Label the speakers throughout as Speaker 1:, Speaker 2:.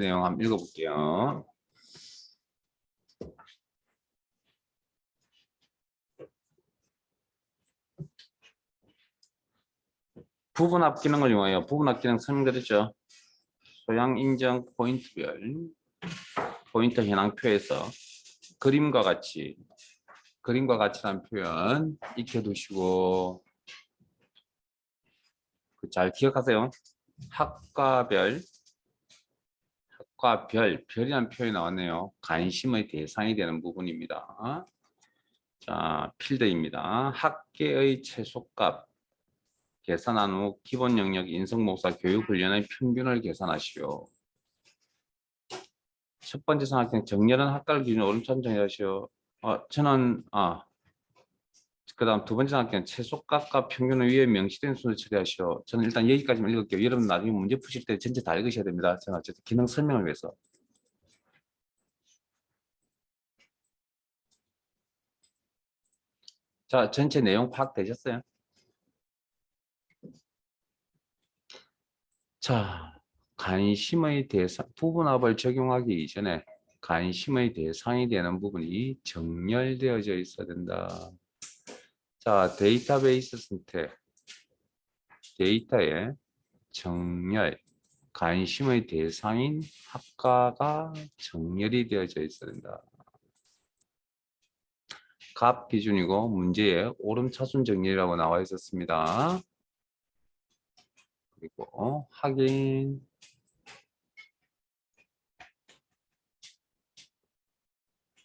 Speaker 1: 내용 한번 읽어볼게요. 부분합 기능을 이용하여 부분합 기능 설명드렸죠. 소양 인정 포인트별 포인트 현황표에서 그림과 같이라는 표현 익혀두시고 잘 기억하세요. 별이라는 표현이 나왔네요. 관심의 대상이 되는 부분입니다. 자, 필드입니다. 학계의 최소값 계산한 후 기본 영역 인성목사 교육 훈련의 평균을 계산하시오. 첫 번째 삼각형 정렬은 학과를 기준으로 오른쪽 정렬하시오. 그다음 두 번째 삼각형 최소값과 평균을 위에 명시된 순서 처리하시오. 저는 일단 여기까지만 읽을게요. 여러분 나중에 문제 푸실 때 전체 다 읽으셔야 됩니다. 제가 어쨌든 기능 설명을 위해서. 자, 전체 내용 파악되셨어요? 자, 관심의 대상, 부분합을 적용하기 이전에 관심의 대상이 되는 부분이 정렬되어져 있어야 된다. 자, 데이터베이스 선택, 데이터의 정렬, 관심의 대상인 학과가 정렬이 되어져 있어야 된다. 값 기준이고 문제에 오름차순 정렬이라고 나와 있었습니다. 그리고 확인.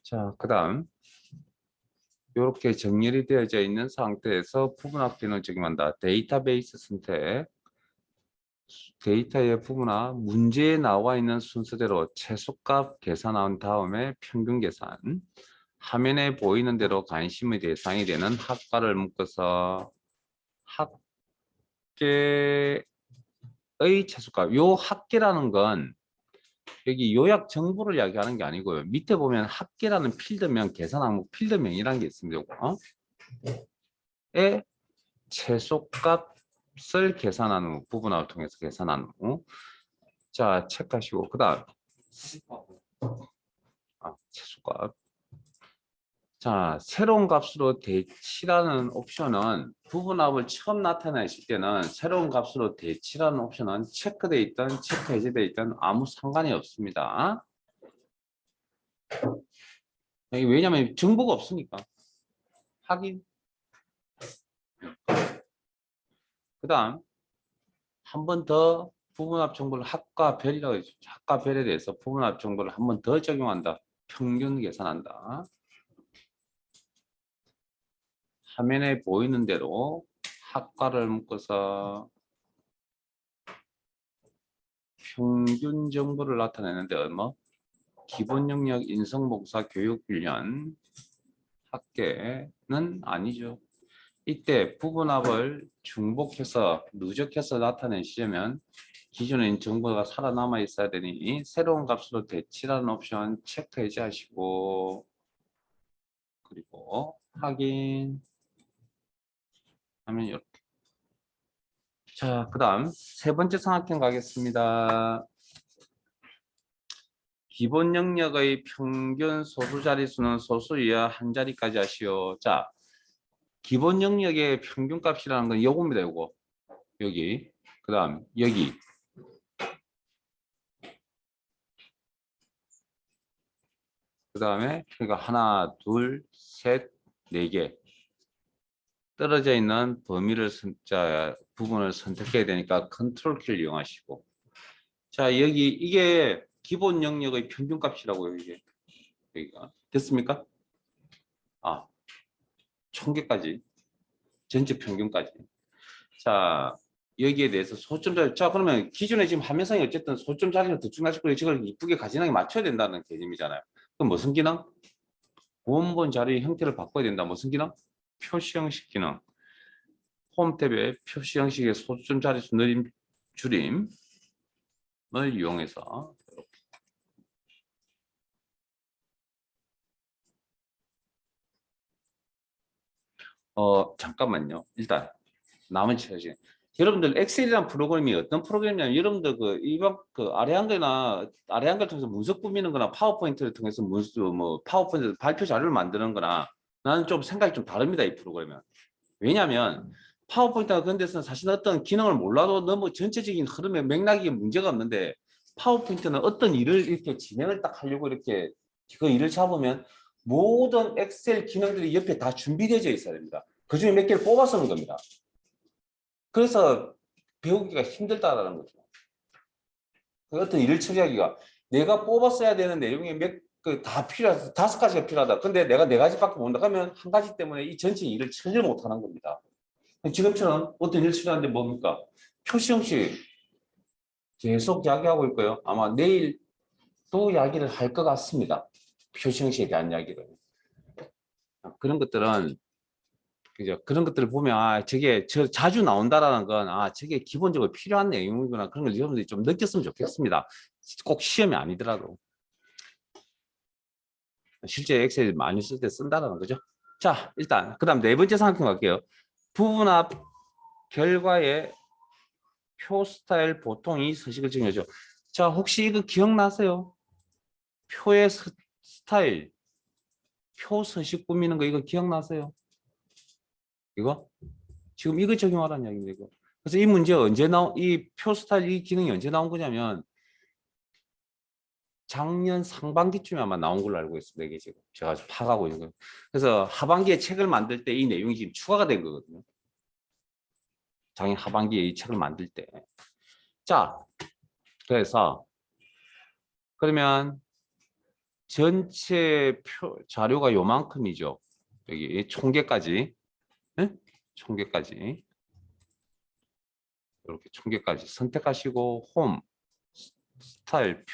Speaker 1: 자, 그 다음 이렇게 정렬이 되어져 있는 상태에서 부분합 기능을 적용한다. 데이터베이스 선택, 데이터의 부분합, 문제에 나와 있는 순서대로 최소값 계산한 다음에 평균 계산, 화면에 보이는 대로 관심의 대상이 되는 학과를 묶어서 학계의 최소값, 요 학계라는 건 여기 요약 정보를 이야기하는 게 아니고요. 밑에 보면 학계라는 필드명, 계산 항목 필드명이라는 게 있습니다. 에 최소값을 계산한 후, 부분합을 통해서 계산한 후, 자, 체크하시고, 그 다음, 최소값. 자, 새로운 값으로 대치라는 옵션은 부분합을 처음 나타내실 때는 새로운 값으로 대치라는 옵션은 체크되어 있든 체크 해제되어 있든 아무 상관이 없습니다. 왜냐하면 정보가 없으니까. 확인. 그 다음, 한 번 더 부분합 정보를 학과 별이라고 했죠. 학과 별에 대해서 부분합 정보를 한 번 더 적용한다. 평균 계산한다. 화면에 보이는 대로 학과를 묶어서 평균 정보를 나타내는데 얼마? 기본 영역 인성 목사 교육 훈련 학계는 아니죠. 이때 부분합을 중복해서 누적해서 나타내시려면 기존에 있는 정보가 살아남아 있어야 되니 새로운 값으로 대치라는 옵션 체크 해제하시고 그리고 확인 하면 이렇게. 자, 그 다음 세 번째 삼각형 가겠습니다. 기본 영역의 평균 소수 자릿수는 소수 이하 한 자리까지 하시오. 자, 기본 영역의 평균 값이라는 건 요겁니다. 요거. 여기. 그 다음 여기. 그 다음에 그러니까 하나, 둘, 셋, 네 개. 떨어져 있는 범위를 부분을 선택해야 되니까 컨트롤 키를 이용하시고. 자, 여기 이게 기본 영역의 평균 값이라고요. 이게. 여기가. 됐습니까? 아, 총 개까지. 전체 평균까지. 자, 여기에 대해서 소점 자리. 자, 그러면 기존에 지금 화면상에 어쨌든 소점 자리를 들쭉날쭉 거리고 저걸 이쁘게 가진하게 맞춰야 된다는 개념이잖아요. 그럼 무슨 기능? 원본 자리 형태를 바꿔야 된다. 무슨 기능? 표시 형식 기능. 홈 탭에 표시 형식의 소점 자릿수 늘림 줄임을 이용해서 잠깐만요. 일단 나머지 사실 여러분들 엑셀이라는 프로그램이 어떤 프로그램이냐면 여러분들 그 이번 그 아래 한글 통해서 문서 꾸미는 거나 파워포인트를 통해서 뭐 파워포인트 발표 자료를 만드는 거나 나는 좀 생각이 좀 다릅니다. 이 프로그램은. 왜냐하면 파워포인트나 그런 데서는 사실 어떤 기능을 몰라도 너무 전체적인 흐름에 맥락이 문제가 없는데 파워포인트는 어떤 일을 이렇게 진행을 딱 하려고 이렇게 그 일을 잡으면 모든 엑셀 기능들이 옆에 다 준비되어 있어야 됩니다. 그 중에 몇 개를 뽑아 쓰는 겁니다. 그래서 배우기가 힘들다라는 거죠. 그 어떤 일을 처리하기가 내가 뽑았어야 되는 내용이 다 필요하다. 5가지가 필요하다. 근데 내가 4가지밖에 못한다. 그러면 한 가지 때문에 이 전체 일을 처리를 못하는 겁니다. 지금처럼 어떤 일을 처리하는데 뭡니까? 표시 형식 계속 이야기하고 있고요. 아마 내일 또 이야기를 할 것 같습니다. 표시 형식에 대한 이야기를. 그런 것들은 그죠? 그런 것들을 보면 저게 자주 나온다라는 건 저게 기본적으로 필요한 내용이구나 그런 걸 여러분들이 좀 느꼈으면 좋겠습니다. 꼭 시험이 아니더라도 실제 엑셀 많이 쓸 때 쓴다라는 거죠. 자, 일단 그다음 네 번째 상품 갈게요. 부분합 결과의 표 스타일 보통이 서식을 정해줘. 자, 혹시 이거 기억나세요? 표의 스타일, 표 서식 꾸미는 거 이거 기억나세요? 이거? 지금 이거 적용하라는 이야기입니다. 이거. 그래서 이 문제 이 표 스타일 이 기능이 언제 나온 거냐면 작년 상반기쯤에 아마 나온 걸로 알고 있습니다. 이게 지금 제가 파가고 있는 거예요. 그래서 하반기에 책을 만들 때 이 내용이 지금 추가가 된 거거든요. 작년 하반기에 이 책을 만들 때. 자, 그래서 그러면 전체 자료가 요만큼이죠. 여기 총계까지. 네? 총계까지. 이렇게 총계까지 선택하시고 홈 스타일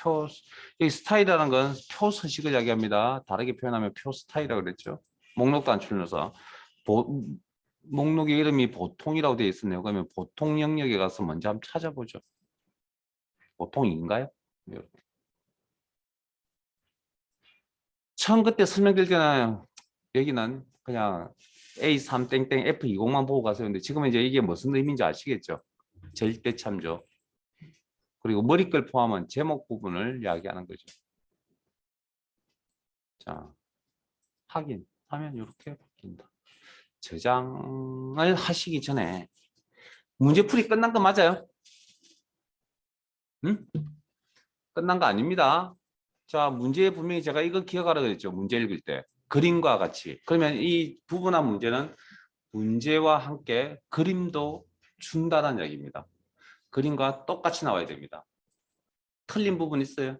Speaker 1: 이 스타일이라는 건 표 서식을 이야기합니다. 다르게 표현하면 표 스타일이라고 그랬죠. 목록도 안 출려서 목록의 이름이 보통이라고 되어 있었네요. 그러면 보통 영역에 가서 먼저 한번 찾아보죠. 보통인가요? 처음 그때 설명드릴 때는 여기는 그냥 A3 땡땡 F20만 보고 가세요. 근데 지금은 이제 이게 무슨 의미인지 아시겠죠? 절대 참조. 그리고 머리글 포함한 제목 부분을 이야기하는 거죠. 자, 확인하면 이렇게 바뀐다. 저장을 하시기 전에 문제풀이 끝난 거 맞아요? 응? 끝난 거 아닙니다. 자, 문제에 분명히 제가 이거 기억하라 그랬죠. 문제 읽을 때. 그림과 같이. 그러면 이 부분한 문제는 문제와 함께 그림도 준다는 얘기입니다. 그림과 똑같이 나와야 됩니다. 틀린 부분 있어요?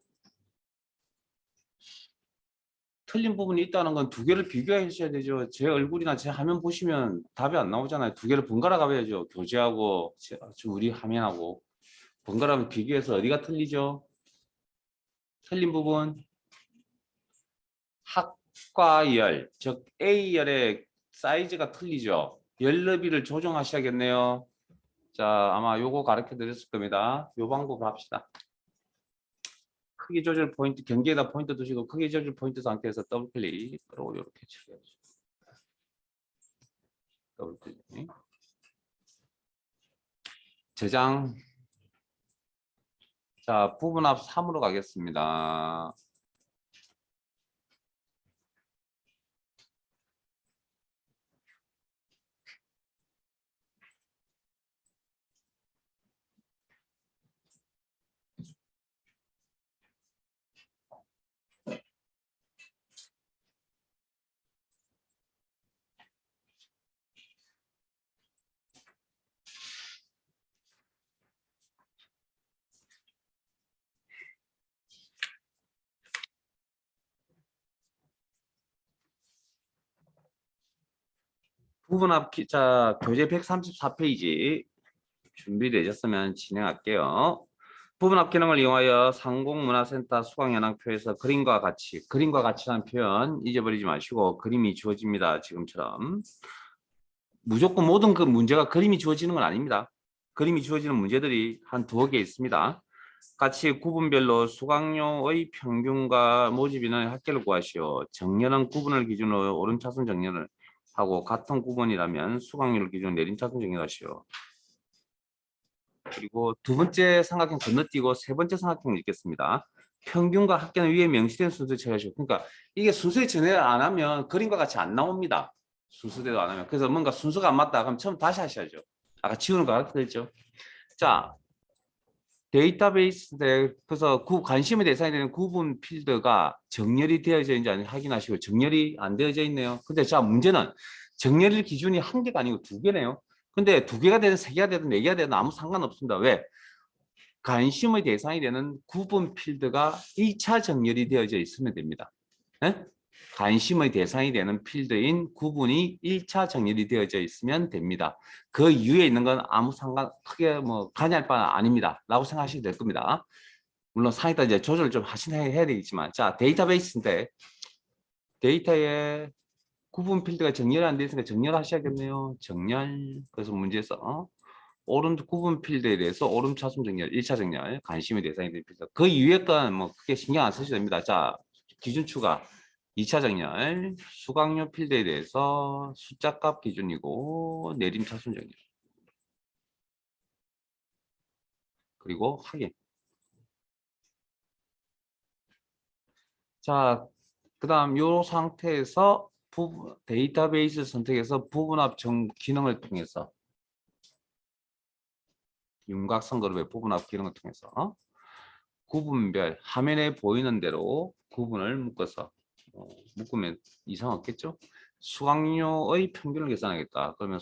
Speaker 1: 틀린 부분이 있다는 건 두 개를 비교하셔야 되죠. 제 얼굴이나 제 화면 보시면 답이 안 나오잖아요. 두 개를 번갈아 가봐야죠. 교재하고 우리 화면하고 번갈아 비교해서 어디가 틀리죠? 틀린 부분 학과열, 즉 A열의 사이즈가 틀리죠. 열 너비를 조정하셔야겠네요. 자, 아마 요거 가르쳐 드렸을 겁니다. 요 방법을 합시다. 크기 조절 포인트, 경계에다 포인트 두시고 크기 조절 포인트 상태에서 더블 클릭으로 이렇게 처리하죠. 더블 클릭. 저장. 자, 부분합 3으로 가겠습니다. 부분합 자, 교재 134페이지 준비되셨으면 진행할게요. 부분합 기능을 이용하여 상공문화센터 수강연합표에서 그림과 같이라는 표현 잊어버리지 마시고 그림이 주어집니다. 지금처럼. 무조건 모든 그 문제가 그림이 주어지는 건 아닙니다. 그림이 주어지는 문제들이 한 2개 있습니다. 같이 구분별로 수강료의 평균과 모집인의 합계를 구하시오. 정렬은 구분을 기준으로 오름차순 정렬을 하고 같은 구분이라면 수강료를 기준으로 내림차순 정렬하시오. 그리고 두 번째 삼각형 건너뛰고 세 번째 삼각형을 읽겠습니다. 평균과 합계는 위에 명시된 순서를 취하시고. 그러니까 이게 순서에 전해를 안 하면 그림과 같이 안 나옵니다. 순서대로 안 하면. 그래서 뭔가 순서가 안 맞다 그럼 처음 다시 하셔야죠. 아까 지우는 거 가르쳐드렸죠. 자, 데이터베이스에 그래서 관심의 대상이 되는 구분 필드가 정렬이 되어져 있는지 아닌지 확인하시고. 정렬이 안 되어져 있네요. 근데 자, 문제는 정렬 기준이 한 개가 아니고 두 개네요. 근데 두 개가 되든 세 개가 되든 네 개가 되든 아무 상관없습니다. 왜? 관심의 대상이 되는 구분 필드가 1차 정렬이 되어져 있으면 됩니다. 네? 관심의 대상이 되는 필드인 구분이 1차 정렬이 되어져 있으면 됩니다. 그 이후에 있는 건 아무 상관 크게 뭐 관여할 바는 아닙니다. 라고 생각하시면 될 겁니다. 물론 상에다 이제 조절을 좀 해야 되겠지만. 자, 데이터베이스인데 데이터에 구분 필드가 정렬이 안 돼 있으니까 정렬하셔야겠네요. 정렬. 그래서 문제에서 오름 구분 필드에 대해서 오름 차순 정렬, 1차 정렬, 관심의 대상이 된 필드. 그 이후에 건 뭐 크게 신경 안 쓰셔도 됩니다. 자, 기준 추가. 2차 정렬, 수강료 필드에 대해서 숫자값 기준이고 내림 차순 정렬. 그리고 확인. 자, 그 다음 요 상태에서 데이터베이스 선택해서 부분합 기능을 통해서 윤곽선 그룹의 부분합 기능을 통해서 구분별 화면에 보이는 대로 구분을 묶어서 묶으면 이상 없겠죠? 수강료의 평균을 계산하겠다. 그러면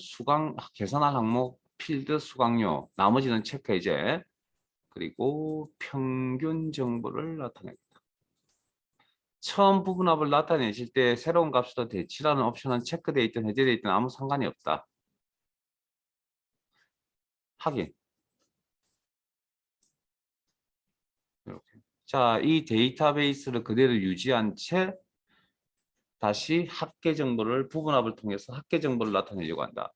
Speaker 1: 계산할 항목 필드 수강료, 나머지는 체크 해제, 그리고 평균 정보를 나타내겠다. 처음 부분합을 나타내실 때 새로운 값으로 대치라는 옵션은 체크되어 있든 해제되어 있든 아무 상관이 없다. 확인. 이렇게. 자, 이 데이터베이스를 그대로 유지한 채 다시 합계 정보를 부분합을 통해서 합계 정보를 나타내려고 한다.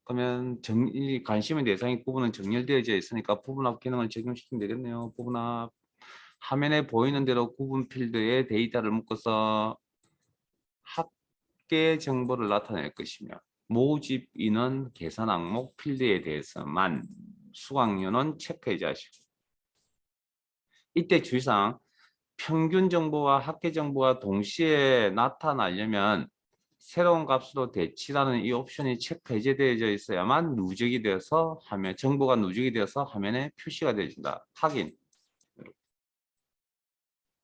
Speaker 1: 그러면 이 관심의 대상이 구분은 정렬되어져 있으니까 부분합 기능을 적용시키면 되겠네요. 부분합 화면에 보이는 대로 구분 필드에 데이터를 묶어서 합계 정보를 나타낼 것이며 모집 인원 계산 항목 필드에 대해서만 수강료는 체크해야 하시고. 이때 주의사항 평균 정보와 합계 정보가 동시에 나타나려면 새로운 값으로 대치라는 이 옵션이 체크 해제되어져 있어야만 누적이 되어서 정보가 누적이 되어서 화면에 표시가 되어진다. 확인.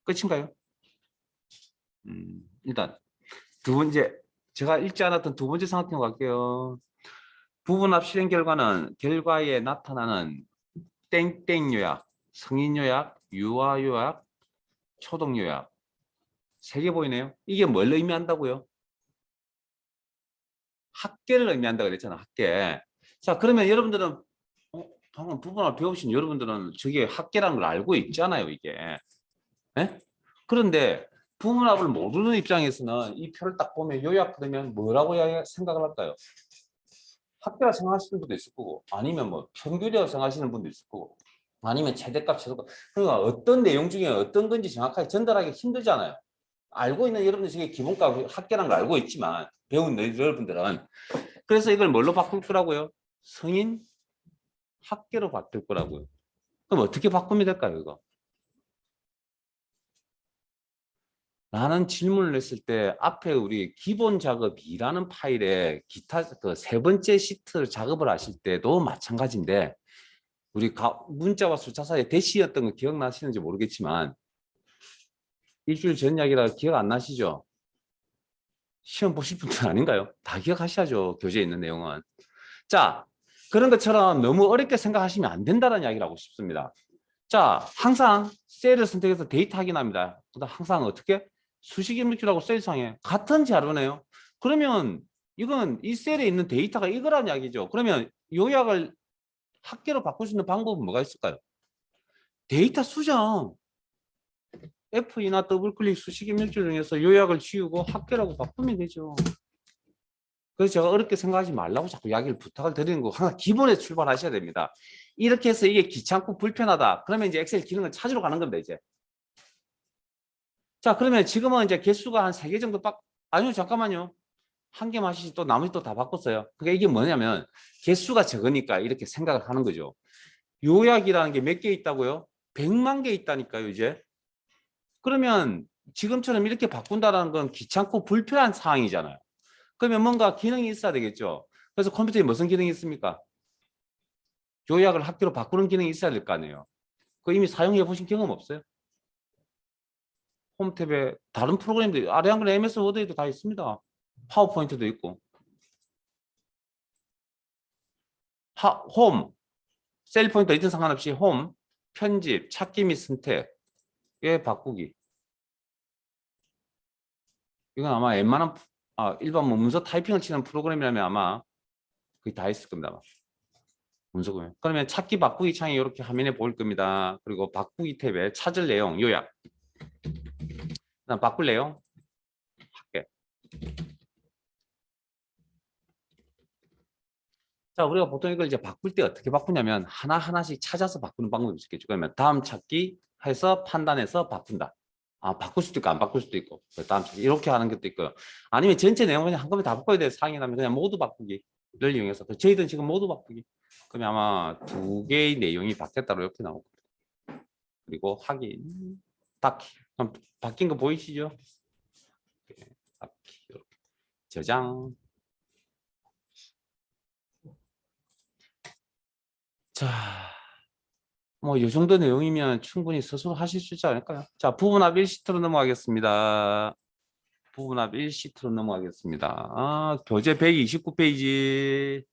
Speaker 1: 끝인가요? 일단 두 번째, 제가 읽지 않았던 두 번째 상태로 갈게요. 부분합 실행 결과는 결과에 나타나는 땡땡 요약, 성인 요약, 유아 요약, 초동 요약 세 개 보이네요. 이게 뭘 의미한다고요? 합계를 의미한다고 그랬잖아. 합계. 자, 그러면 여러분들은 방금 부분을 배우신 여러분들은 저게 합계라는 걸 알고 있잖아요. 이게. 네? 그런데 부분합을 모르는 입장에서는 이 표를 딱 보면 요약하면 뭐라고 생각을 할까요? 합계라 생각하시는 분도 있을 거고, 아니면 뭐 평균이라고 생각하시는 분도 있을 거고, 아니면 최대값, 최소값. 그러니까 어떤 내용 중에 어떤 건지 정확하게 전달하기 힘들잖아요. 알고 있는 여러분들 중에 기본값 합계라는 걸 알고 있지만 배운 여러분들은. 그래서 이걸 뭘로 바꿀 거라고요? 성인 합계로 바꿀 거라고요. 그럼 어떻게 바꾸면 될까요, 이거? 라는 질문을 했을 때 앞에 우리 기본 작업 2라는 파일에 기타 그 세 번째 시트 작업을 하실 때도 마찬가지인데 우리 문자와 숫자 사이에 대시였던 거 기억나시는지 모르겠지만 일주일 전 이야기라 기억 안 나시죠? 시험 보실 분들 아닌가요? 다 기억하셔야죠. 교재에 있는 내용은. 자, 그런 것처럼 너무 어렵게 생각하시면 안 된다는 이야기를 하고 싶습니다. 자, 항상 셀을 선택해서 데이터 확인합니다. 그다음 항상 어떻게? 수식 입력줄하고 셀상에 같은 자료네요. 그러면 이건 이 셀에 있는 데이터가 이거란 이야기죠. 그러면 요약을 합계로 바꿀 수 있는 방법은 뭐가 있을까요? 데이터 수정. F2나 더블클릭 수식 입력줄 중에서 요약을 지우고 합계라고 바꾸면 되죠. 그래서 제가 어렵게 생각하지 말라고 자꾸 이야기를 부탁을 드리는 거 항상 기본에 출발하셔야 됩니다. 이렇게 해서 이게 귀찮고 불편하다. 그러면 이제 엑셀 기능을 찾으러 가는 겁니다, 이제. 자, 그러면 지금은 이제 개수가 한 3개 정도 아니요, 잠깐만요. 한 개만 하시지 또 나머지 또 다 바꿨어요. 그러니까 이게 뭐냐면 개수가 적으니까 이렇게 생각을 하는 거죠. 요약이라는 게 몇 개 있다고요? 100만 개 있다니까요, 이제. 그러면 지금처럼 이렇게 바꾼다는 건 귀찮고 불편한 사항이잖아요. 그러면 뭔가 기능이 있어야 되겠죠. 그래서 컴퓨터에 무슨 기능이 있습니까? 요약을 학교로 바꾸는 기능이 있어야 될 거 아니에요. 그 이미 사용해 보신 경험 없어요? 홈 탭에 다른 프로그램들 아래 한글 MS 워드에도 다 있습니다. 파워포인트도 있고. 홈, 셀 포인터 있든 상관없이 홈, 편집, 찾기 및 선택에 바꾸기. 이건 아마 웬만한 일반 뭐 문서 타이핑을 치는 프로그램이라면 아마 거의 다 있을 겁니다. 아마. 문서고요. 그러면 찾기 바꾸기 창이 이렇게 화면에 보일 겁니다. 그리고 바꾸기 탭에 찾을 내용, 요약. 그다음 바꿀 내용 할게. 자, 우리가 보통 이걸 이제 바꿀 때 어떻게 바꾸냐면 하나하나씩 찾아서 바꾸는 방법이 있겠죠. 그러면 다음 찾기 해서 판단해서 바꾼다. 바꿀 수도 있고 안 바꿀 수도 있고 다음 찾기 이렇게 하는 것도 있고요. 아니면 전체 내용을 그냥 한꺼번에 다 바꿔야 될 상황이 나면 그냥 모두 바꾸기를 이용해서 저희들은 지금 모두 바꾸기. 그러면 아마 두 개의 내용이 바뀌었다고 이렇게 나오고 그리고 확인 닫기. 그럼 바뀐 거 보이시죠? 닫기 이렇게. 저장. 자, 뭐 이 정도 내용이면 충분히 스스로 하실 수 있지 않을까요? 자, 부분합 1시트로 넘어가겠습니다. 부분합 1시트로 넘어가겠습니다. 교재 129페이지.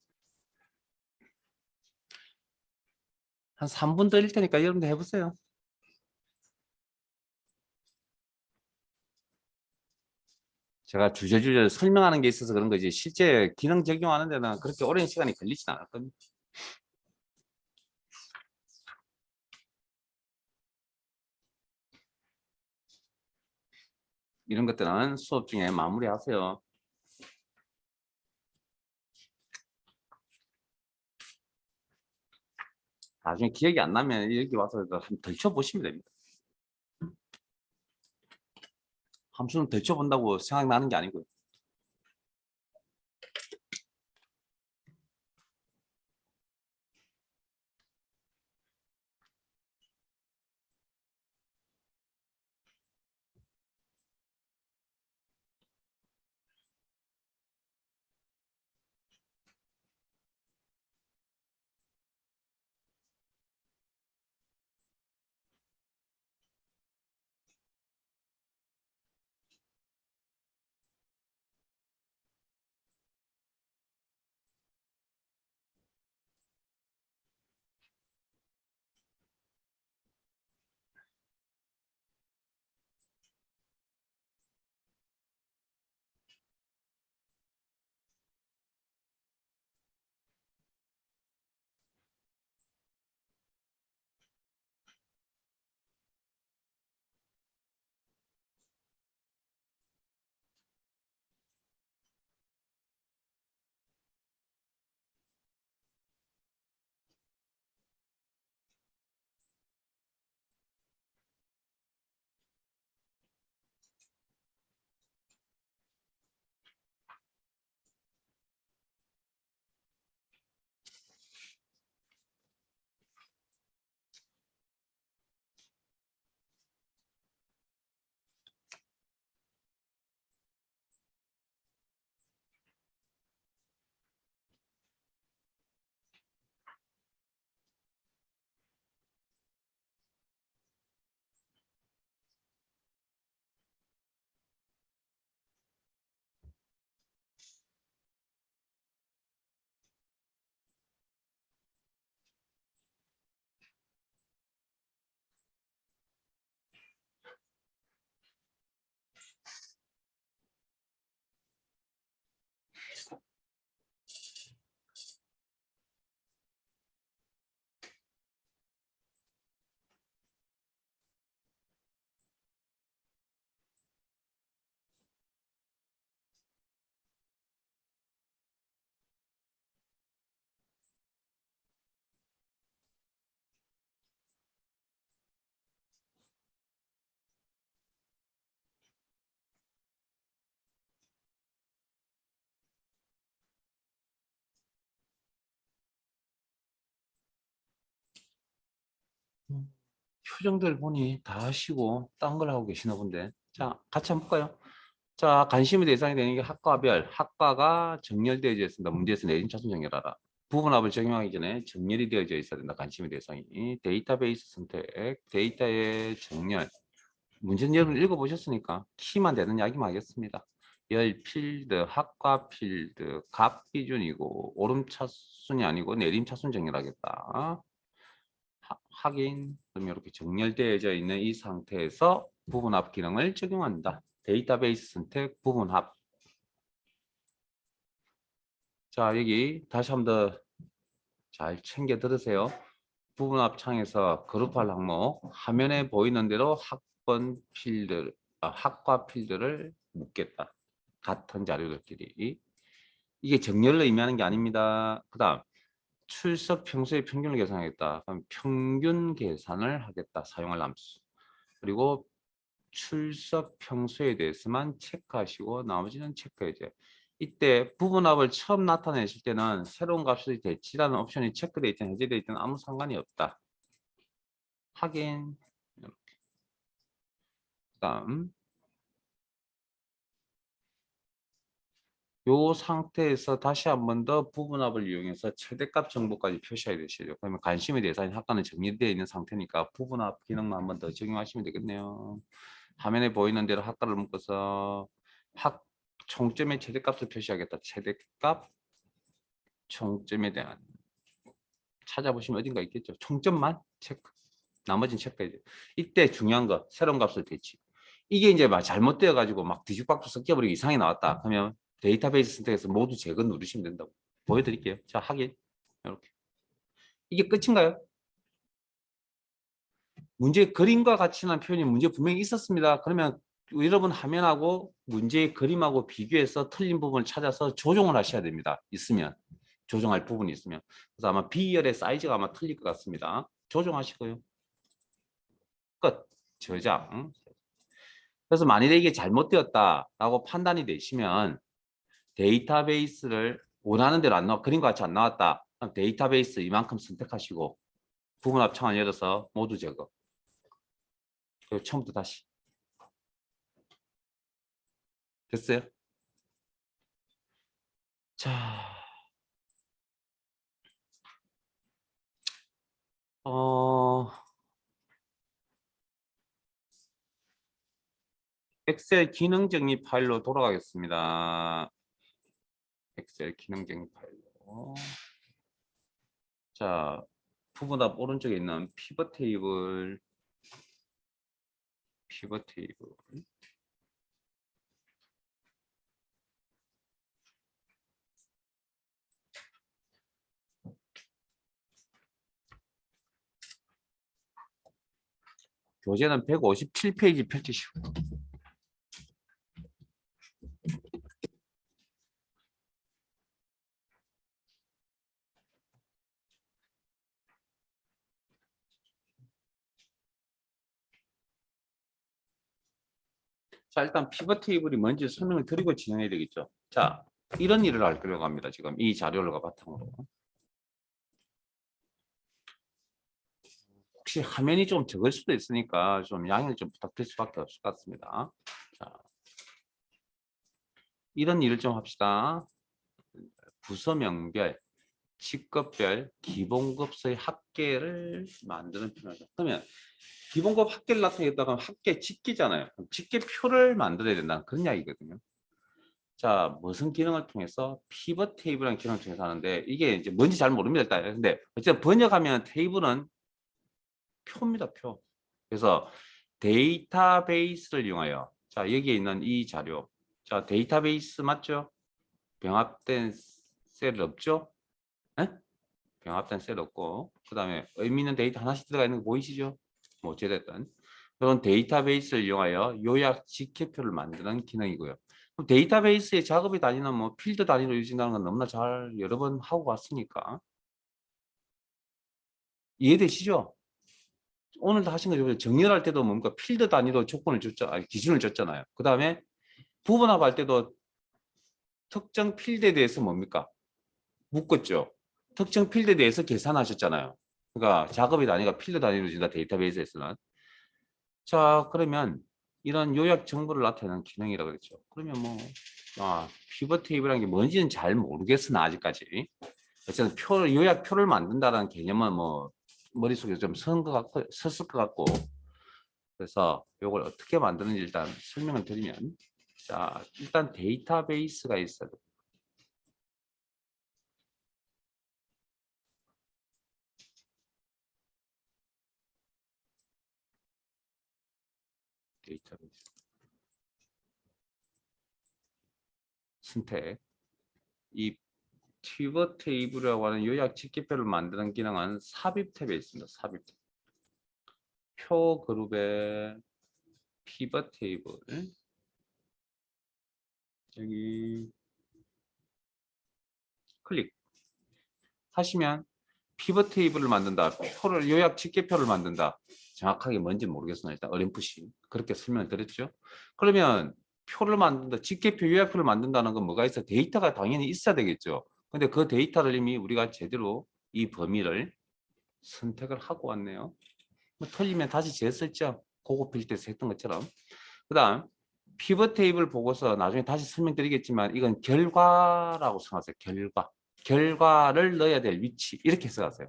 Speaker 1: 한 3분 더 일 테니까 여러분들 해보세요. 제가 주저주저 설명하는 게 있어서 그런 거지 실제 기능 적용하는 데는 그렇게 오랜 시간이 걸리진 않았거든요. 이런 것들은 수업 중에 마무리하세요. 나중에 기억이 안 나면 여기 와서 한번 덜쳐보시면 됩니다. 함수는 덜쳐본다고 생각나는 게 아니고요. 표정들 보니 다 하시고 딴 걸 하고 계시나 본데. 자, 같이 한번 볼까요? 자, 관심의 대상이 되는 게 학과별, 학과가 정렬되어져 있습니다. 문제에서 내림 차순 정렬하라. 부분합을 적용하기 전에 정렬이 되어져 있어야 된다. 관심의 대상이. 데이터베이스 선택, 데이터의 정렬. 문제는 여러분 읽어보셨으니까 키만 되는 이야기만 하겠습니다. 열 필드, 학과 필드, 값 기준이고 오름 차순이 아니고 내림 차순 정렬하겠다. 확인, 그럼 이렇게 정렬되어져 있는 이 상태에서 부분합 기능을 적용한다. 데이터베이스 선택, 부분합. 자, 여기 다시 한 번 더 잘 챙겨 들으세요. 부분합 창에서 그룹할 항목, 화면에 보이는 대로 학과 필드를 묻겠다. 같은 자료들끼리. 이게 정렬을 의미하는 게 아닙니다. 그 다음, 출석 평소의 평균을 계산하겠다. 그럼 평균 계산을 하겠다. 사용할 함수. 그리고 출석 평소에 대해서만 체크하시고 나머지는 체크해줘요. 이때 부분합을 처음 나타내실 때는 새로운 값이 대치라는 옵션이 체크되어 있든 해제되어 있든 아무 상관이 없다. 확인. 그다음 요 상태에서 다시 한 번 더 부분합을 이용해서 최대값 정보까지 표시해야 되시죠. 그러면 관심의 대상인 학과는 정리되어 있는 상태니까 부분합 기능만 한 번 더 적용하시면 되겠네요. 화면에 보이는 대로 학과를 묶어서 총점의 최대값을 표시하겠다. 최대값 총점에 대한 찾아보시면 어딘가 있겠죠. 총점만 체크. 나머지는 체크해야죠. 이때 중요한 거 새로운 값을 대치. 이게 이제 막 잘못되어 가지고 막 뒤죽박죽 섞여버리고 이상이 나왔다. 그러면 데이터베이스 선택해서 모두 제거 누르시면 된다고. 보여드릴게요. 자, 확인. 이렇게. 이게 끝인가요? 문제 그림과 같이 한 표현이 문제 분명히 있었습니다. 그러면 여러분 화면하고 문제의 그림하고 비교해서 틀린 부분을 찾아서 조정을 하셔야 됩니다. 있으면. 조정할 부분이 있으면. 그래서 아마 B열의 사이즈가 아마 틀릴 것 같습니다. 조정하시고요. 끝. 저장. 그래서 만일에 이게 잘못되었다라고 판단이 되시면 데이터베이스를 원하는 대로 안 나와 그림과 같이 안 나왔다. 그럼 데이터베이스 이만큼 선택하시고 부분합 창을 열어서 모두 제거. 그리고 처음부터 다시. 됐어요? 자, 어, 엑셀 기능 정리 파일로 돌아가겠습니다. 엑셀 기능 정리 파일로. 자, 부분합 오른쪽에 있는 피벗 테이블. 피벗 테이블. 교재는 157페이지 펼치시고. 자, 일단 피벗 테이블이 뭔지 설명을 드리고 진행해야 되겠죠. 자, 이런 일을 하려고 합니다. 지금 이 자료를 바탕으로. 혹시 화면이 좀 적을 수도 있으니까 좀 양해를 좀 부탁드릴 수밖에 없을 것 같습니다. 자, 이런 일을 좀 합시다. 부서명별, 직급별, 기본급수의 합계를 만드는 표현이죠. 그러면 기본급 합계를 나타내겠다가 합계 집계잖아요. 집계표를 만들어야 된다는 그런 이야기거든요. 자, 무슨 기능을 통해서 피벗 테이블이라는 기능을 통해서 하는데 이게 이제 뭔지 잘 모릅니다. 일단. 근데 어쨌든 번역하면 테이블은 표입니다. 표. 그래서 데이터베이스를 이용하여 자, 여기에 있는 이 자료. 자, 데이터베이스 맞죠? 병합된 셀 없죠? 에? 병합된 셀 없고 그 다음에 의미 있는 데이터 하나씩 들어가 있는 거 보이시죠? 뭐 어찌됐든 그런 데이터베이스를 이용하여 요약 직계표를 만드는 기능이고요. 그럼 데이터베이스의 작업의 단위는 뭐 필드 단위로 유지한다는 건 너무나 잘 여러 번 하고 왔으니까 이해되시죠? 오늘도 하신 거죠. 정렬할 때도 뭡니까 필드 단위로 조건을 줬죠. 아니, 기준을 줬잖아요. 그 다음에 부분합할 때도 특정 필드에 대해서 뭡니까 묶었죠. 특정 필드에 대해서 계산하셨잖아요. 그러니까 작업이 단위가 필드 단위로 이루어진다. 데이터베이스에서는. 자, 그러면 이런 요약 정보를 나타내는 기능이라고 그랬죠. 그러면 뭐 피벗 테이블이라는 게 뭔지는 잘 모르겠으나 아직까지 어쨌든 요약표를 만든다는 개념은 뭐 머릿속에 좀 섰을 것 같고, 그래서 이걸 어떻게 만드는지 일단 설명을 드리면, 자, 일단 데이터베이스가 있어요. 데이터베이스 선택. 이 피벗 테이블이라고 하는 요약 집계표를 만드는 기능은 삽입 탭에 있습니다. 삽입 탭. 표 그룹의 피벗 테이블, 여기 클릭 하시면 피벗 테이블을 만든다. 표를 요약 집계표를 만든다. 정확하게 뭔지 모르겠으나 일단 어렴풋이 그렇게 설명을 드렸죠. 그러면 표를 만든다. 집계표 요약표를 만든다는 건 뭐가 있어? 데이터가 당연히 있어야 되겠죠. 근데 그 데이터를 이미 우리가 제대로 이 범위를 선택을 하고 왔네요. 뭐 틀리면 다시 재설정. 그거 필 때 했던 것처럼. 그 다음 피벗 테이블 보고서 나중에 다시 설명드리겠지만 이건 결과라고 생각하세요. 결과를 넣어야 될 위치 이렇게 생각하세요.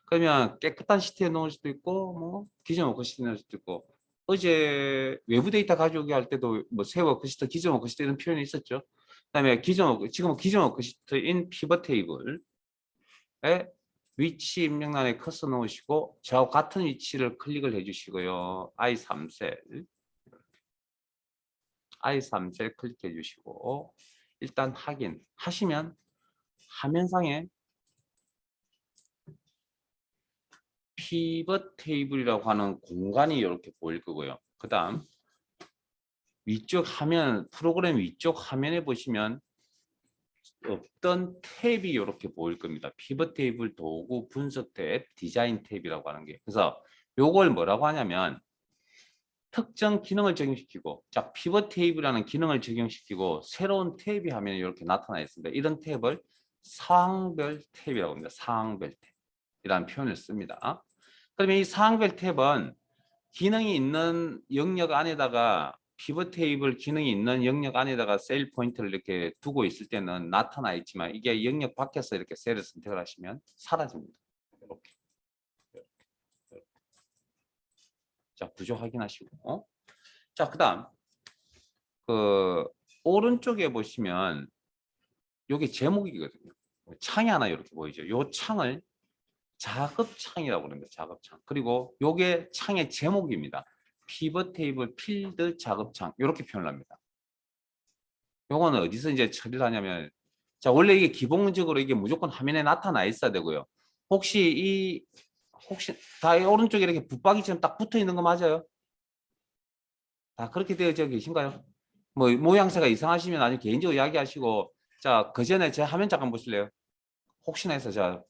Speaker 1: 그러면 깨끗한 시트에 넣을 수도 있고 뭐 기존 워크시트에 넣을 수도 있고, 어제 외부 데이터 가져오게 할 때도 뭐 새 워크시트, 기존 워크시트 이런 표현이 있었죠. 그다음에 지금은 기존 워크시트인 피벗 테이블에 위치 입력란에 커서 놓으시고 저하고 같은 위치를 클릭을 해주시고요. I3셀 클릭해 주시고 일단 확인하시면 화면상에 피벗 테이블이라고 하는 공간이 이렇게 보일 거고요. 그 다음 위쪽 화면, 프로그램 위쪽 화면에 보시면 어떤 탭이 이렇게 보일 겁니다. 피벗 테이블 도구 분석 탭, 디자인 탭이라고 하는 게. 그래서 요걸 뭐라고 하냐면 특정 기능을 적용시키고, 자, 피벗 테이블이라는 기능을 적용시키고 새로운 탭이 화면에 이렇게 나타나 있습니다. 이런 탭을 사항별 탭이라고 합니다. 사항별 탭이라는 표현을 씁니다. 그러면 이 사항별 탭은 기능이 있는 영역 안에다가 피벗 테이블 기능이 있는 영역 안에다가 셀 포인트를 이렇게 두고 있을 때는 나타나 있지만 이게 영역 밖에서 이렇게 셀을 선택을 하시면 사라집니다. 이렇게. 자, 구조 확인하시고. 자, 그다음 그 오른쪽에 보시면 이게 제목이거든요. 창이 하나 이렇게 보이죠. 이 창을 작업창이라고 합니다. 작업창. 그리고 요게 창의 제목입니다. 피벗 테이블 필드 작업창 이렇게 표현을 합니다. 요거는 어디서 이제 처리를 하냐면, 자, 원래 이게 기본적으로 이게 무조건 화면에 나타나 있어야 되고요. 혹시 다 오른쪽에 이렇게 붙박이처럼 딱 붙어 있는 거 맞아요? 다 그렇게 되어져 계신가요? 뭐 모양새가 이상하시면 나중에 개인적으로 이야기하시고, 자, 그 전에 제 화면 잠깐 보실래요? 혹시나 해서 제가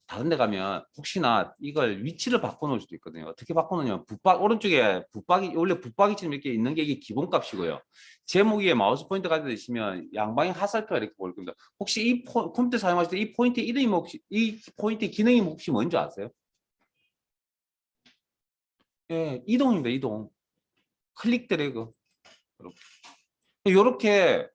Speaker 1: 다른 데 가면 혹시나 이걸 위치를 바꿔놓을 수도 있거든요. 어떻게 바꿔놓냐면 오른쪽에 원래 붙박이처럼 이렇게 있는 게 이게 기본값이고요. 제목에 마우스 포인터 가져 있으면 양방향 하살표가 이렇게 보일 겁니다. 혹시 이 컴퓨터 사용하실 때 이 포인트 이름이 이 포인트 기능이 혹시 뭔지 아세요? 예, 이동입니다. 이동. 클릭 드래그. 이렇게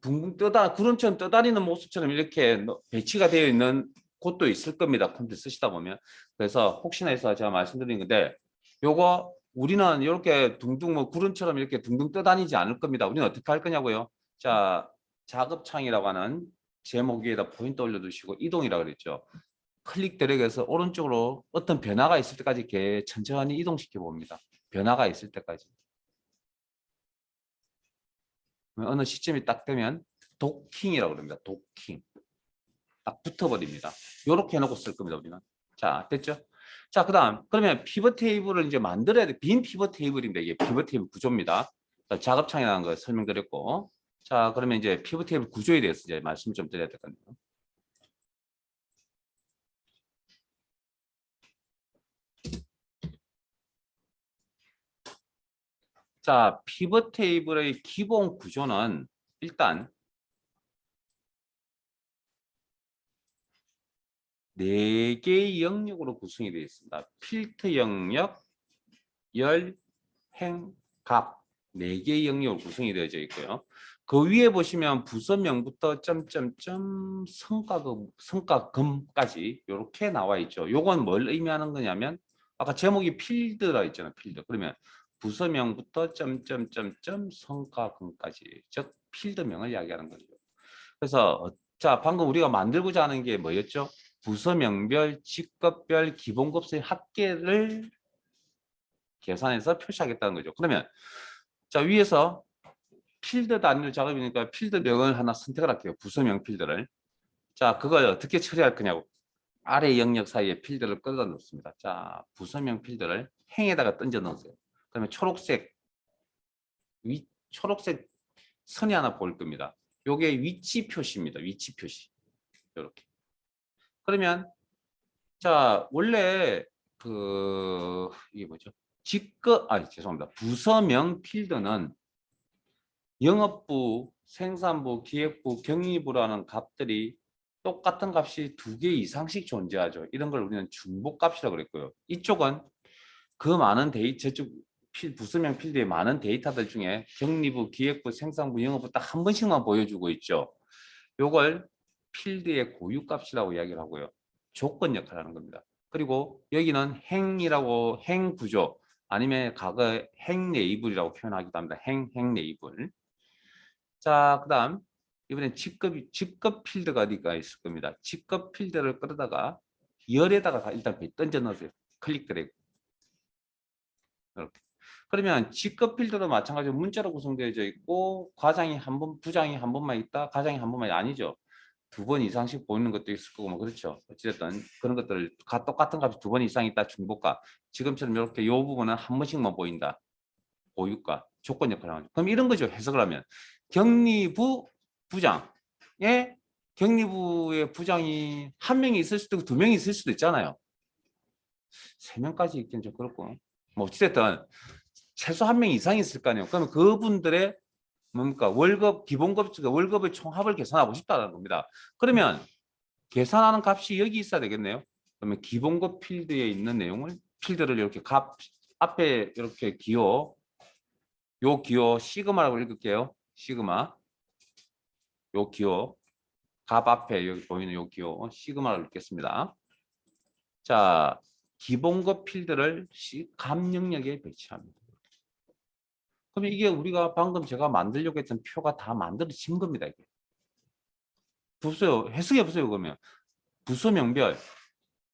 Speaker 1: 붕붕 구름처럼 떠다니는 모습처럼 이렇게 배치가 되어 있는 곳도 있을 겁니다. 컴퓨터 쓰시다 보면. 그래서 혹시나 해서 제가 말씀드린 건데, 요거 우리는 이렇게 둥둥 뭐 구름처럼 이렇게 둥둥 떠다니지 않을 겁니다. 우리는 어떻게 할 거냐고요? 자, 작업창이라고 하는 제목 위에다 포인트 올려두시고 이동이라고 그랬죠. 클릭 드래그해서 오른쪽으로 어떤 변화가 있을 때까지 이렇게 천천히 이동시켜 봅니다. 변화가 있을 때까지. 어느 시점이 딱 되면 도킹이라고 합니다. 도킹. 딱 붙어버립니다. 이렇게 해놓고 쓸 겁니다. 우리는. 자, 됐죠? 자, 그러면 피벗 테이블을 이제 만들어야 돼. 빈 피벗 테이블인데 이게 피벗 테이블 구조입니다. 작업창이라는 거 설명드렸고. 자, 그러면 이제 피벗 테이블 구조에 대해서 이제 말씀 좀 드려야 될 건데요. 자, 피벗 테이블의 기본 구조는 일단 4개의 영역으로 구성이 되어 있습니다. 필터 영역, 열, 행, 값 4개의 영역으로 구성이 되어져 있고요. 그 위에 보시면 부서명부터 점점점 성과금까지 이렇게 나와 있죠. 요건 뭘 의미하는 거냐면 아까 제목이 필드라 했잖아요. 필드. 그러면 부서명부터 점점점점 성과금까지 즉 필드명을 이야기하는 거죠. 그래서 자 방금 우리가 만들고자 하는 게 뭐였죠? 부서명별, 직급별, 기본급수의 합계를 계산해서 표시하겠다는 거죠. 그러면 자 위에서 필드 단위로 작업이니까 필드명을 하나 선택을 할게요. 부서명 필드를. 자 그걸 어떻게 처리할 거냐고. 아래 영역 사이에 필드를 끌어 넣습니다. 자 부서명 필드를 행에다가 던져 넣으세요. 그러면 초록색 선이 하나 보일 겁니다. 요게 위치 표시입니다. 위치 표시. 이렇게. 그러면 자 원래 이게 뭐죠? 죄송합니다. 부서명 필드는 영업부, 생산부, 기획부, 경리부라는 값들이 똑같은 값이 2개 이상씩 존재하죠. 이런 걸 우리는 중복값이라고 그랬고요. 이쪽은 그 많은 저쪽 부서명 필드의 많은 데이터들 중에 경리부, 기획부, 생산부, 영업부 딱 한 번씩만 보여주고 있죠. 요걸 필드의 고유값이라고 이야기를 하고요. 조건 역할을 하는 겁니다. 그리고 여기는 행 구조 아니면 과거 행 레이블이라고 표현하기도 합니다. 행 레이블. 자, 그다음 이번엔 직급 필드가 어디가 있을 겁니다. 직급 필드를 끌어다가 열에다가 일단 던져 넣으세요. 클릭 드래그. 이렇게. 그러면 직급 필드도 마찬가지로 문자로 구성되어져 있고 과장이 한 번, 부장이 한 번만 있다, 과장이 한 번만 아니죠. 2번 이상씩 보이는 것도 있을 거고 뭐 그렇죠. 어찌됐든 그런 것들을 똑같은 값이 2번 이상 있다 중복값. 지금처럼 이렇게 이 부분은 한 번씩만 보인다. 보유가 조건 역할을 하죠. 그럼 이런 거죠. 해석을 하면 경리부 부장에 경리부의 부장이 한 명이 있을 수도 있고 2명이 있을 수도 있잖아요. 3명까지 있긴 좀 그렇고 뭐 어찌됐든 최소 1명 이상이 있을 거 아니에요. 그러면 그분들의 뭡니까 월급 기본급과 월급의 총합을 계산하고 싶다는 겁니다. 그러면 계산하는 값이 여기 있어야 되겠네요. 그러면 기본급 필드에 있는 내용을 필드를 이렇게 값 앞에 이렇게 기호 시그마라고 읽을게요. 시그마. 요 기호 값 앞에 여기 보이는 요 기호 시그마를 읽겠습니다. 자, 기본급 필드를 값 영역에 배치합니다. 그럼 이게 우리가 방금 제가 만들려고 했던 표가 다 만들어진 겁니다. 이게. 보세요. 해석해 보세요. 그러면 부서명별,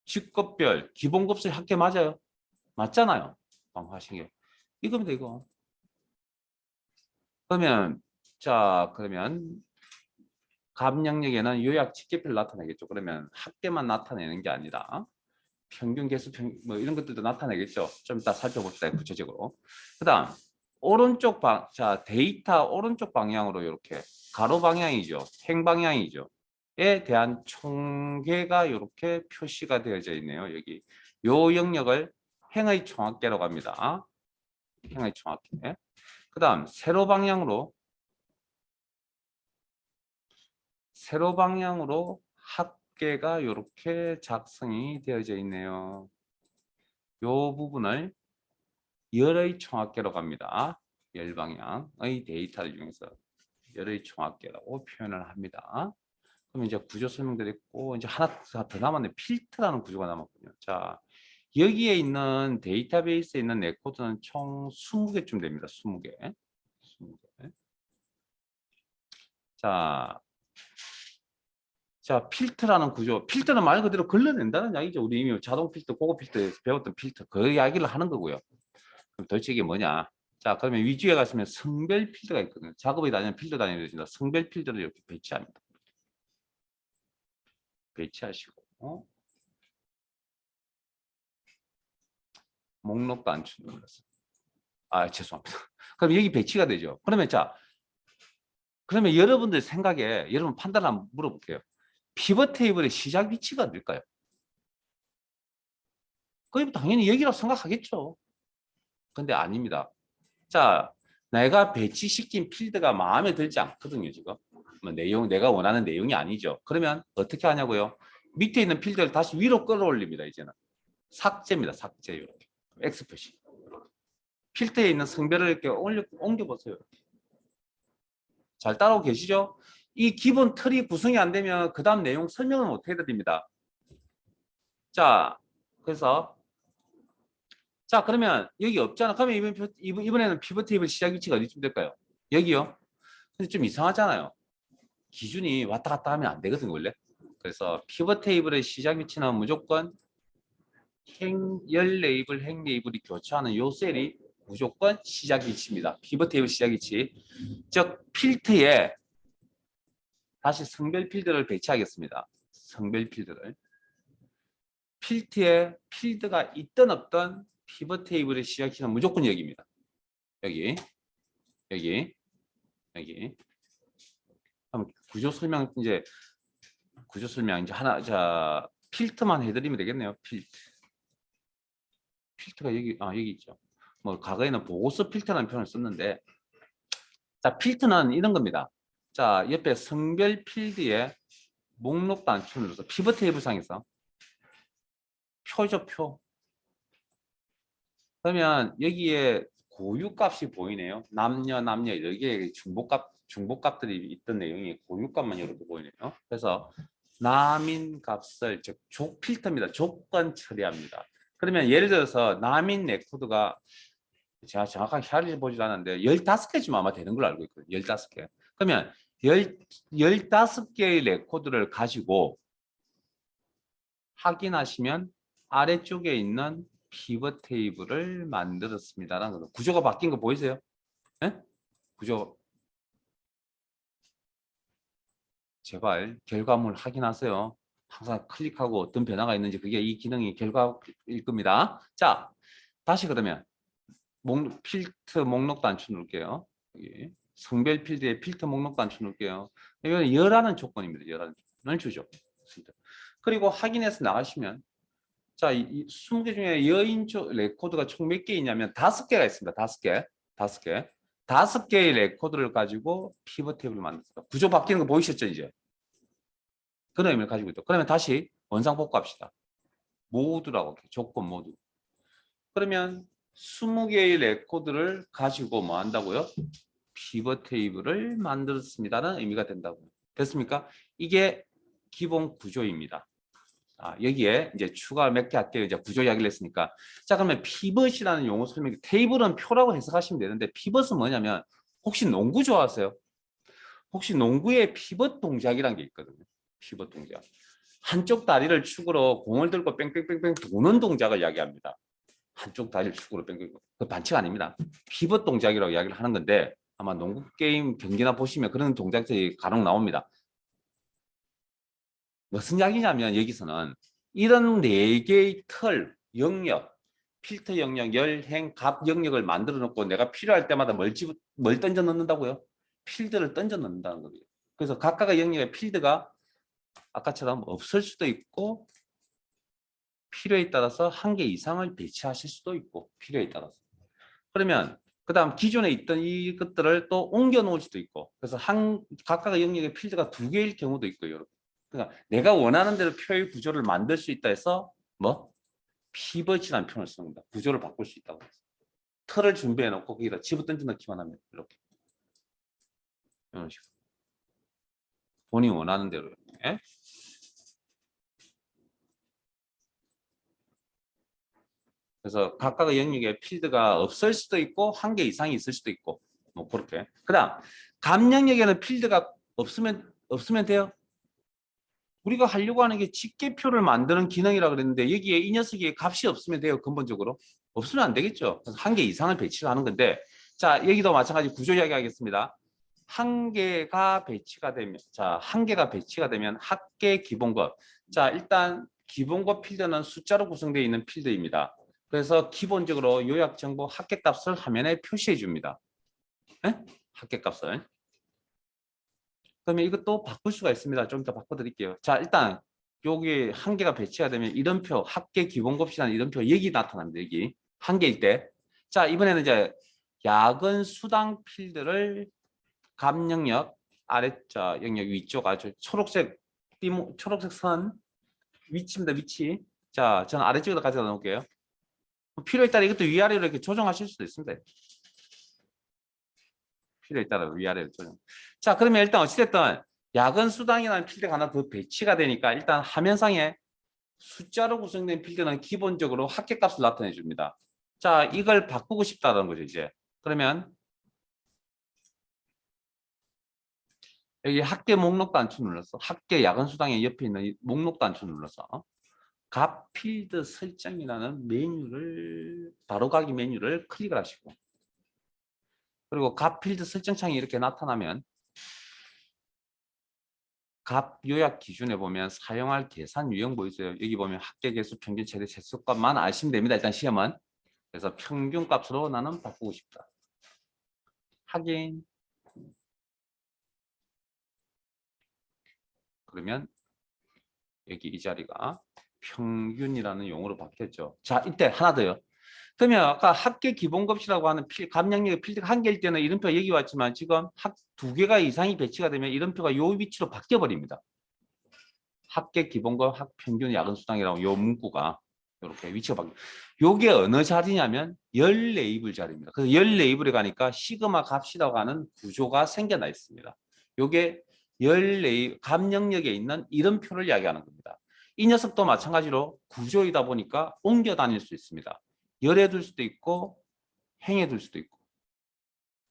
Speaker 1: 직급별, 기본급수의 합계 맞아요? 맞잖아요. 방금 하신 게. 이겁니다. 이거. 그러면 그러면 값 영역에는 요약 직계표를 나타내겠죠. 그러면 합계만 나타내는 게 아니라 평균 개수 뭐 이런 것들도 나타내겠죠. 좀 이따 살펴봅시다. 구체적으로. 그다음 데이터 오른쪽 방향으로 이렇게 가로 방향이죠. 행 방향이죠. 에 대한 총계가 이렇게 표시가 되어져 있네요. 여기 요 영역을 행의 총합계라고 합니다. 행의 총합계. 그다음 세로 방향으로 합계가 이렇게 작성이 되어져 있네요. 이 부분을 열의 총합계라고 합니다. 열 방향의 데이터를 이용해서 열의 총합계라고 표현을 합니다. 그럼 이제 구조 설명드렸고 이제 하나 더 남았네. 필터라는 구조가 남았군요. 자, 여기에 있는 데이터베이스에 있는 레코드는 총 20개쯤 됩니다. 20개. 20개. 자, 필터라는 구조. 필터는 말 그대로 걸러낸다는 이야기죠. 우리 이미 자동 필터, 고급 필터에서 배웠던 필터. 그 이야기를 하는 거고요. 그럼 도대체 이게 뭐냐? 자, 그러면 위주에 가시면 성별 필드가 있거든요. 작업이 다니는 필드 다니는 성별 필드를 이렇게 배치합니다. 배치하시고 목록도 안 주는 거였어요. 죄송합니다. 그럼 여기 배치가 되죠. 그러면 여러분들 생각에 여러분 판단 한번 물어볼게요. 피벗 테이블의 시작 위치가 어딜까요? 그럼 당연히 여기라고 생각하겠죠. 근데 아닙니다. 자, 내가 배치시킨 필드가 마음에 들지 않거든요, 지금. 내가 원하는 내용이 아니죠. 그러면 어떻게 하냐고요? 밑에 있는 필드를 다시 위로 끌어올립니다. 이제는 삭제입니다. 삭제. 이렇게 X 표시. 필드에 있는 성별을 이렇게 옮겨보세요. 잘 따라오고 계시죠? 이 기본 틀이 구성이 안 되면 그 다음 내용 설명을 못 해드립니다. 자, 그래서 자, 그러면 여기 없잖아. 그러면 이번에는 피벗 테이블 시작 위치가 어디쯤 될까요? 여기요. 근데 좀 이상하잖아요. 기준이 왔다 갔다 하면 안 되거든요, 원래. 그래서 피벗 테이블의 시작 위치는 무조건 열 레이블, 행 레이블이 교차하는 요 셀이 무조건 시작 위치입니다. 피벗 테이블 시작 위치. 즉, 필드에 다시 성별 필드를 배치하겠습니다. 성별 필드를. 필드에 필드가 있든 없든 피벗 테이블의 시작 위치는 무조건 여기입니다. 여기, 여기, 여기. 그럼 구조 설명 이제 하나, 자, 필트만 해드리면 되겠네요. 필트가 여기 있죠. 뭐 과거에는 보고서 필터라는 표현을 썼는데, 자, 필트는 이런 겁니다. 자, 옆에 성별 필드에 목록 단추를 피벗 테이블 상에서 표죠, 표. 그러면 여기에 고유값이 보이네요. 남녀 여기에 중복값들이 있던 내용이 고유값만 이렇게 보이네요. 그래서 남인 값을 즉 족 필터입니다. 조건 처리합니다. 그러면 예를 들어서 남인 레코드가 제가 정확하게 헤아려 보지도 않았는데 15개쯤 아마 되는 걸로 알고 있거든요. 15개. 그러면 15개의 레코드를 가지고 확인하시면 아래쪽에 있는 피벗 테이블을 만들었습니다라는 거죠. 구조가 바뀐 거 보이세요? 네? 구조. 제발 결과물 확인하세요. 항상 클릭하고 어떤 변화가 있는지 그게 이 기능이 결과일 겁니다. 자, 다시 그러면 필트 목록 단추 누를게요. 여기 성별 필드에 필트 목록 단추 누를게요. 이거는 열하는 조건입니다. 열하는 조건을 주죠. 그리고 확인해서 나가시면 자, 이 20개 중에 여인 레코드가 총 몇 개 있냐면 5개가 있습니다. 5개. 5개. 5개의 레코드를 가지고 피벗 테이블을 만들었습니다. 구조 바뀌는 거 보이셨죠, 이제? 그런 의미를 가지고 있다. 그러면 다시 원상 복구합시다. 모두라고 조건 모두. 그러면 20개의 레코드를 가지고 뭐 한다고요? 피벗 테이블을 만들었습니다는 의미가 된다고요. 됐습니까? 이게 기본 구조입니다. 여기에 이제 추가 몇 개 할게요. 이제 구조 이야기를 했으니까. 자, 그러면 피벗이라는 용어 설명, 테이블은 표라고 해석하시면 되는데, 피벗은 뭐냐면, 혹시 농구 좋아하세요? 혹시 농구에 피벗 동작이라는 게 있거든요. 피벗 동작. 한쪽 다리를 축으로 공을 들고 뺑뺑뺑뺑 도는 동작을 이야기합니다. 한쪽 다리를 축으로 뺑뺑. 그 반칙 아닙니다. 피벗 동작이라고 이야기를 하는 건데, 아마 농구 게임 경기나 보시면 그런 동작들이 간혹 나옵니다. 무슨 이야기냐면 여기서는 이런 4개의 틀, 영역, 필터 영역, 열, 행, 값 영역을 만들어 놓고 내가 필요할 때마다 뭘 던져 넣는다고요? 필드를 던져 넣는다는 거예요. 그래서 각각의 영역의 필드가 아까처럼 없을 수도 있고 필요에 따라서 한 개 이상을 배치하실 수도 있고 필요에 따라서. 그러면 그 다음 기존에 있던 이것들을 또 옮겨 놓을 수도 있고 그래서 각각의 영역의 필드가 2개일 경우도 있고요. 그러니까 내가 원하는 대로 표의 구조를 만들 수 있다 해서 뭐 피벗이라는 표현을 씁니다. 구조를 바꿀 수 있다고 해서. 틀을 준비해 놓고 거기다 집어 던져 넣기만 하면 이렇게 이런 식으로 본인이 원하는 대로. 예? 그래서 각각의 영역에 필드가 없을 수도 있고 한 개 이상이 있을 수도 있고 뭐 그렇게. 그다음 감 영역에는 필드가 없으면 돼요. 우리가 하려고 하는 게 집계표를 만드는 기능이라 그랬는데 여기에 이 녀석이 값이 없으면 돼요. 근본적으로. 없으면 안 되겠죠. 그래서 한 개 이상을 배치를 하는 건데 자 여기도 마찬가지 구조 이야기 하겠습니다. 한 개가 배치가 되면 합계 기본급. 자 일단 기본급 필드는 숫자로 구성되어 있는 필드입니다. 그래서 기본적으로 요약 정보 합계값을 화면에 표시해 줍니다. 네? 합계값을. 그러면 이것도 바꿀 수가 있습니다. 좀 이따 바꿔드릴게요. 자, 일단 여기 한 개가 배치가 되면 이름표, 합계 기본급이라는 이름표 여기 나타납니다. 여기 한 개일 때. 자, 이번에는 이제 야근 수당 필드를 감 영역 아래자 영역 위쪽 아주 초록색 선 위치입니다. 위치. 자, 저는 아래쪽에다 가져다 놓을게요. 필요에 따라 이것도 위아래로 이렇게 조정하실 수도 있습니다. 필요에 따라 위아래로 조정. 자, 그러면 일단 어찌됐든 야근 수당이라는 필드가 하나 더 배치가 되니까 일단 화면상에 숫자로 구성된 필드는 기본적으로 합계값을 나타내 줍니다. 자, 이걸 바꾸고 싶다는 거죠, 이제. 그러면 여기 합계 목록 단추 눌렀어. 합계 야근 수당의 옆에 있는 이 목록 단추 눌렀어. 값 필드 설정이라는 메뉴를 바로가기 메뉴를 클릭을 하시고, 그리고 값 필드 설정 창이 이렇게 나타나면 값 요약 기준에 보면 사용할 계산 유형 보이세요? 여기 보면 합계 개수 평균 최대 최소값만 아시면 됩니다. 일단 시험은. 그래서 평균 값으로 나는 바꾸고 싶다. 확인. 그러면 여기 이 자리가 평균이라는 용어로 바뀌었죠. 자, 이때 하나 더요. 그러면 아까 합계 기본급이라고 하는 감량력의 필드가 한 개일 때는 이름표가 여기 왔지만 지금 두 개가 이상이 배치가 되면 이름표가 요 위치로 바뀌어 버립니다. 합계 기본급 평균 야근 수당이라고 요 문구가 이렇게 위치가 바뀌어. 요게 어느 자리냐면 열 레이블 자리입니다. 그래서 열 레이블에 가니까 시그마 값이라고 하는 구조가 생겨나 있습니다. 요게 열 레이블 감영역에 있는 이름표를 이야기하는 겁니다. 이 녀석도 마찬가지로 구조이다 보니까 옮겨 다닐 수 있습니다. 열에 둘 수도 있고 행에 둘 수도 있고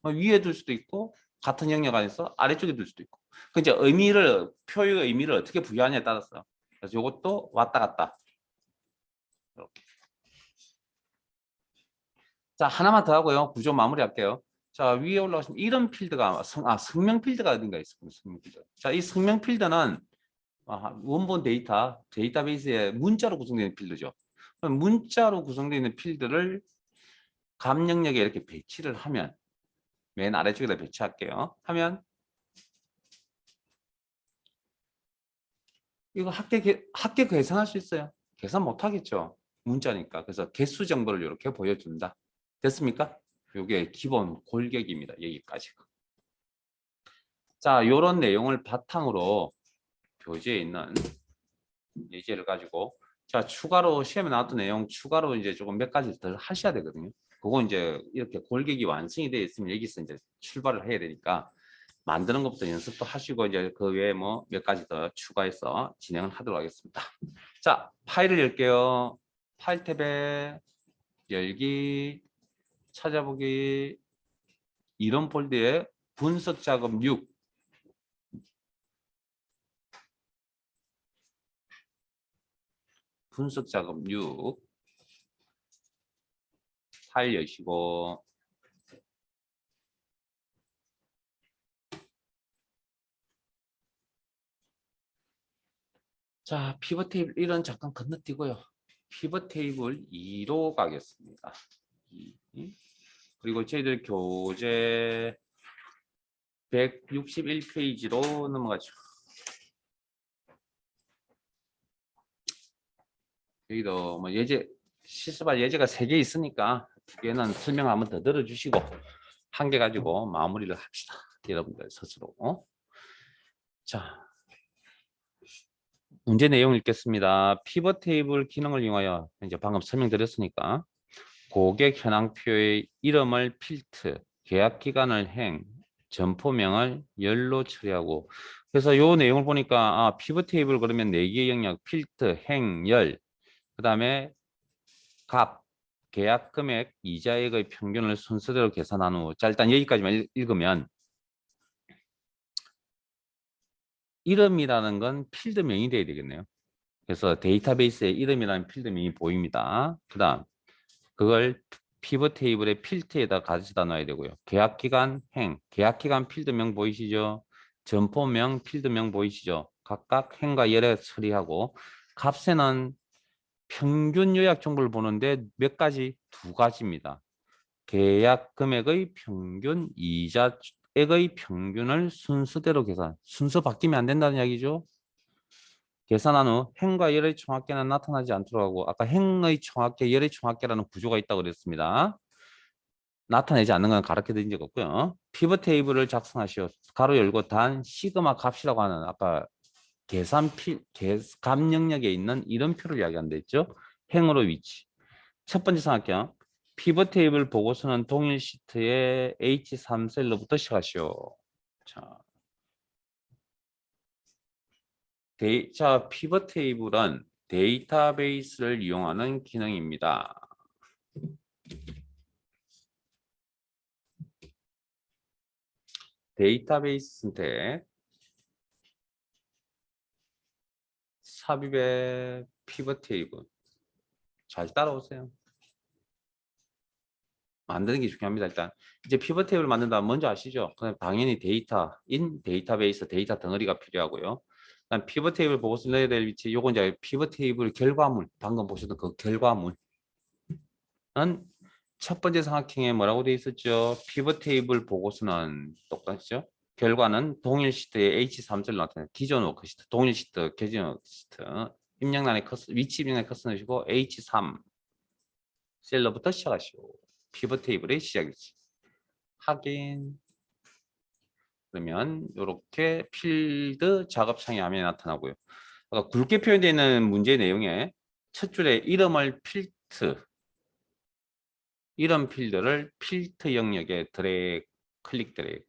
Speaker 1: 위에 둘 수도 있고 같은 영역 안에서 아래쪽에 둘 수도 있고 그 이제 표의 의미를 어떻게 부여하냐에 따라서 그래서 이것도 왔다 갔다 이렇게. 자, 하나만 더 하고요. 구조 마무리할게요. 자, 위에 올라오시면 이름 필드가 성명 필드가 어딘가 있습니다. 성명 필드. 자, 이 성명 필드는 원본 데이터베이스에 문자로 구성되는 필드죠. 문자로 구성되어 있는 필드를 감영역에 이렇게 배치를 하면 맨 아래쪽에다 배치할게요. 하면 이거 합계 계산할 수 있어요. 계산 못 하겠죠. 문자니까. 그래서 개수 정보를 이렇게 보여준다. 됐습니까? 이게 기본 골격입니다. 여기까지가. 자, 이런 내용을 바탕으로 교재에 있는 예제를 가지고 자, 추가로 시험에 나왔던 내용 추가로 이제 조금 몇 가지 더 하셔야 되거든요. 그거 이제 이렇게 골격이 완성이 되어 있으면 여기서 이제 출발을 해야 되니까 만드는 것부터 연습도 하시고 이제 그 외에 뭐 몇 가지 더 추가해서 진행을 하도록 하겠습니다. 자, 파일을 열게요. 파일 탭에 열기, 찾아보기, 이런 폴더에 분석 작업 6. 분석 작업 6. 파일 여시고 자, 피벗 테이블 1은 잠깐 건너뛰고요. 피벗 테이블 2로 가겠습니다. 2. 그리고 저희들 교재 161페이지로 넘어가죠. 여기도 뭐 실습할 예제가 3개 있으니까 2개는 설명 한번 더 들어주시고 1개 가지고 마무리를 합시다. 여러분들 스스로. 자, 문제 내용 읽겠습니다. 피벗 테이블 기능을 이용하여 이제 방금 설명드렸으니까 고객 현황표의 이름을 필트, 계약 기간을 행, 점포명을 열로 처리하고 그래서 요 내용을 보니까 피벗 테이블 그러면 4개 영역 필트, 행, 열 그 다음에 값, 계약 금액, 이자액의 평균을 순서대로 계산한 후 자, 일단 여기까지만 읽으면 이름이라는 건 필드명이 돼야 되겠네요. 그래서 데이터베이스에 이름이라는 필드명이 보입니다. 그 다음 그걸 피벗 테이블의 필드에다 가져다 놔야 되고요. 계약기간 행, 계약기간 필드명 보이시죠? 점포명 필드명 보이시죠? 각각 행과 열에 처리하고 값에는 평균 요약 정보를 보는데 몇 가지? 2가지입니다. 계약 금액의 평균, 이자액의 평균을 순서대로 계산. 순서 바뀌면 안 된다는 이야기죠. 계산한 후 행과 열의 총합계는 나타나지 않도록 하고 아까 행의 총합계, 열의 총합계라는 구조가 있다고 그랬습니다. 나타내지 않는 건 가르쳐 드린 적 없고요. 피벗 테이블을 작성하시오. 가로 열고 단 시그마 값이라고 하는 아까 감 영역에 있는 이름표를 이야기한다 했죠. 행으로 위치. 첫 번째 생각할게요. 피벗 테이블 보고서는 동일 시트의 H3셀로부터 시작하시오. 자, 피벗 테이블은 데이터베이스를 이용하는 기능입니다. 데이터베이스 선택. 삽입의 피벗 테이블. 잘 따라오세요. 만드는 게 중요합니다. 일단 이제 피벗 테이블 만든다 먼저 아시죠? 그럼 당연히 데이터베이스 데이터 덩어리가 필요하고요. 그다음 피벗 테이블 보고서 넣어야 될 위치 요건 이제 피벗 테이블 결과물 방금 보셨던 그 결과물은 첫 번째 삼각형에 뭐라고 되어 있었죠? 피벗 테이블 보고서는 똑같죠? 결과는 동일 시트의 H3셀로 나타내는 기존 워크시트, 동일 시트, 기존 워크시트 입력란의 위치 입력란의 커서 넣으시고 H3 셀로부터 시작하시고 피벗 테이블의 시작이지. 확인. 그러면 이렇게 필드 작업창이 화면에 나타나고요. 아까 굵게 표현되어 있는 문제 내용에 첫 줄에 이름을 이름 필드를 필터 영역에 클릭 드래그.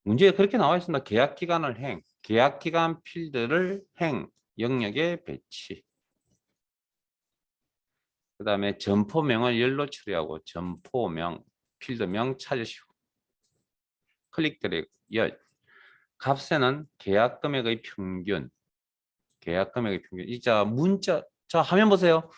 Speaker 1: 문제에 그렇게 나와 있습니다. 계약기간을 계약기간 필드를 영역에 배치. 그 다음에 점포명을 열로 처리하고 점포명, 필드명 찾으시고 클릭 드래그 열. 값에는 계약 금액의 평균. 이자 문자. 자, 화면 보세요.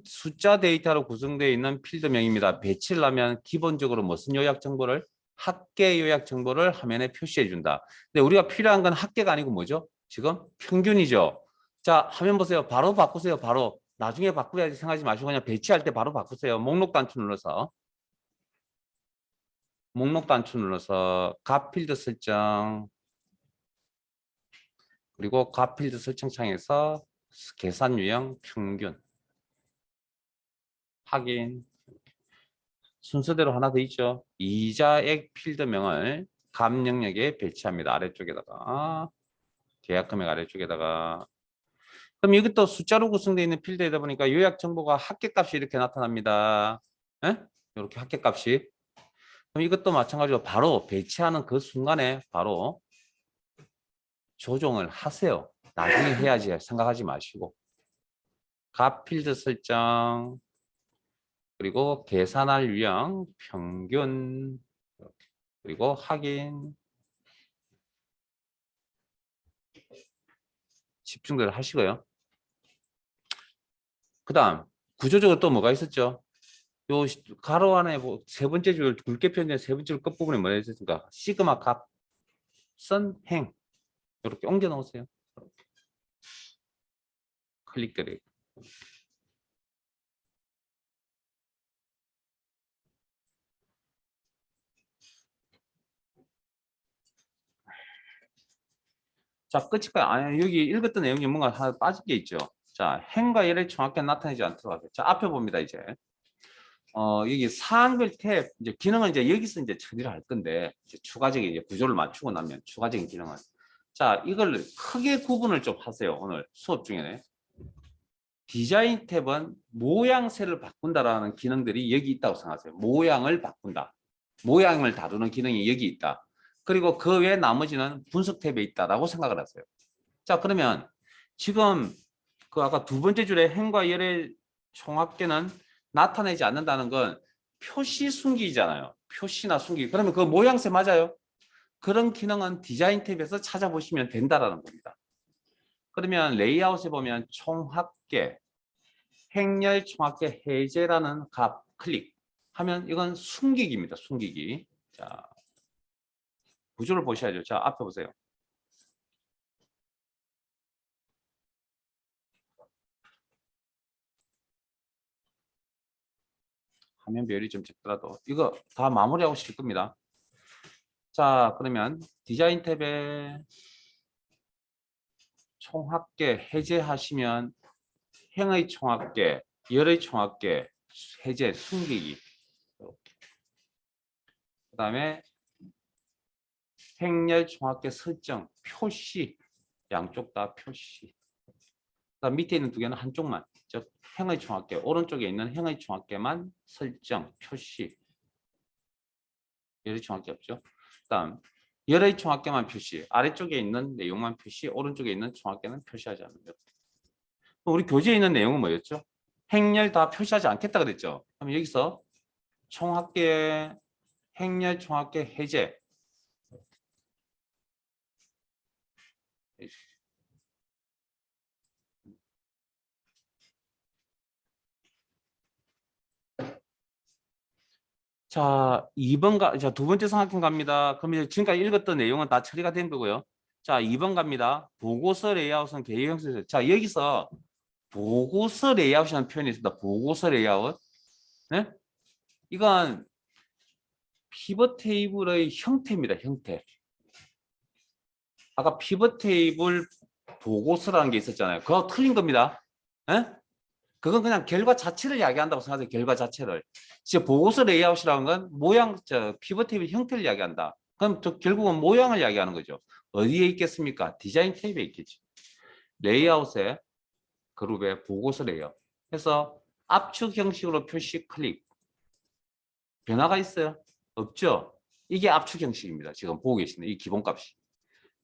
Speaker 1: 숫자 데이터로 구성되어 있는 필드명입니다. 배치를 하면 기본적으로 무슨 요약 정보를 합계 요약 정보를 화면에 표시해 준다. 근데 우리가 필요한 건 합계가 아니고 뭐죠? 지금 평균이죠. 자, 화면 보세요. 바로 바꾸세요. 바로. 나중에 바꾸야지 생각하지 마시고 그냥 배치할 때 바로 바꾸세요. 목록 단추 눌러서. 값 필드 설정. 그리고 값 필드 설정창에서 계산 유형 평균. 확인. 순서대로 하나 더 있죠. 이자액 필드명을 값 영역에 배치합니다. 아래쪽에다가. 계약 금액 아래쪽에다가. 그럼 이것도 숫자로 구성되어 있는 필드이다 보니까 요약 정보가 합계값이 이렇게 나타납니다. 에? 이렇게 합계값이. 그럼 이것도 마찬가지로 바로 배치하는 그 순간에 바로 조정을 하세요. 나중에 해야지 생각하지 마시고. 값 필드 설정. 그리고 계산할 유형 평균. 그리고 확인. 집중들 하시고요. 그 다음 구조적으로 또 뭐가 있었죠? 요 가로 안에 뭐 세 번째 줄 굵게 표현된 세 번째 줄 끝부분에 뭐가 있었습니까? 시그마 값선 행 이렇게 옮겨 놓으세요. 클릭 드래그. 자, 끝일까요? 아니, 여기 읽었던 내용이 뭔가 하나 빠진 게 있죠. 자, 행과 열의 정확하게 나타내지 않도록 하세요. 자, 앞에 봅니다, 이제. 여기 사항별 탭, 이제 기능은 이제 여기서 이제 처리를 할 건데, 이제 추가적인 이제 구조를 맞추고 나면 추가적인 기능은. 자, 이걸 크게 구분을 좀 하세요. 오늘 수업 중에. 디자인 탭은 모양새를 바꾼다라는 기능들이 여기 있다고 생각하세요. 모양을 바꾼다. 모양을 다루는 기능이 여기 있다. 그리고 그 외 나머지는 분석 탭에 있다라고 생각을 하세요. 자, 그러면 지금 그 아까 두 번째 줄에 행과 열의 총합계는 나타내지 않는다는 건 표시 숨기잖아요. 표시나 숨기기. 그러면 그 모양새 맞아요? 그런 기능은 디자인 탭에서 찾아보시면 된다라는 겁니다. 그러면 레이아웃에 보면 총합계, 행렬 총합계 해제라는 값 클릭하면 이건 숨기기입니다. 숨기기. 자, 구조를 보셔야죠. 자, 앞에 보세요. 화면 배열이 좀 적더라도 이거 다 마무리하고 싶을 겁니다. 자, 그러면 디자인 탭에 총합계 해제하시면 행의 총합계, 열의 총합계 해제, 숨기기. 그 다음에 행렬 총합계 설정, 표시. 양쪽 다 표시. 그다음 밑에 있는 두 개는 한쪽만. 즉 행의 총합계, 오른쪽에 있는 행의 총합계만 설정, 표시. 열의 총합계 없죠. 그다음 열의 총합계만 표시. 아래쪽에 있는 내용만 표시, 오른쪽에 있는 총합계는 표시하지 않는 것. 우리 교재에 있는 내용은 뭐였죠? 행렬 다 표시하지 않겠다 그랬죠. 그럼 여기서 총합계, 행렬 총합계 해제. 자, 2번 자, 두 번째 삼각형 갑니다. 그럼 이제 지금까지 읽었던 내용은 다 처리가 된 거고요. 자, 2번 갑니다. 보고서 레이아웃은 개요 형식. 자, 여기서 보고서 레이아웃이라는 표현이 있습니다. 보고서 레이아웃. 네? 이건 피벗 테이블의 형태입니다. 형태. 아까 피벗 테이블 보고서라는 게 있었잖아요. 그거 틀린 겁니다. 네? 그건 그냥 결과 자체를 이야기한다고 생각하세요. 결과 자체를. 지금 보고서 레이아웃이라는 건 모양, 피벗 테이블 형태를 이야기한다. 그럼 결국은 모양을 이야기하는 거죠. 어디에 있겠습니까? 디자인 탭에 있겠죠. 레이아웃에 그룹에 보고서 레이아웃. 그래서 압축 형식으로 표시 클릭. 변화가 있어요? 없죠? 이게 압축 형식입니다. 지금 보고 계시는 이 기본값이.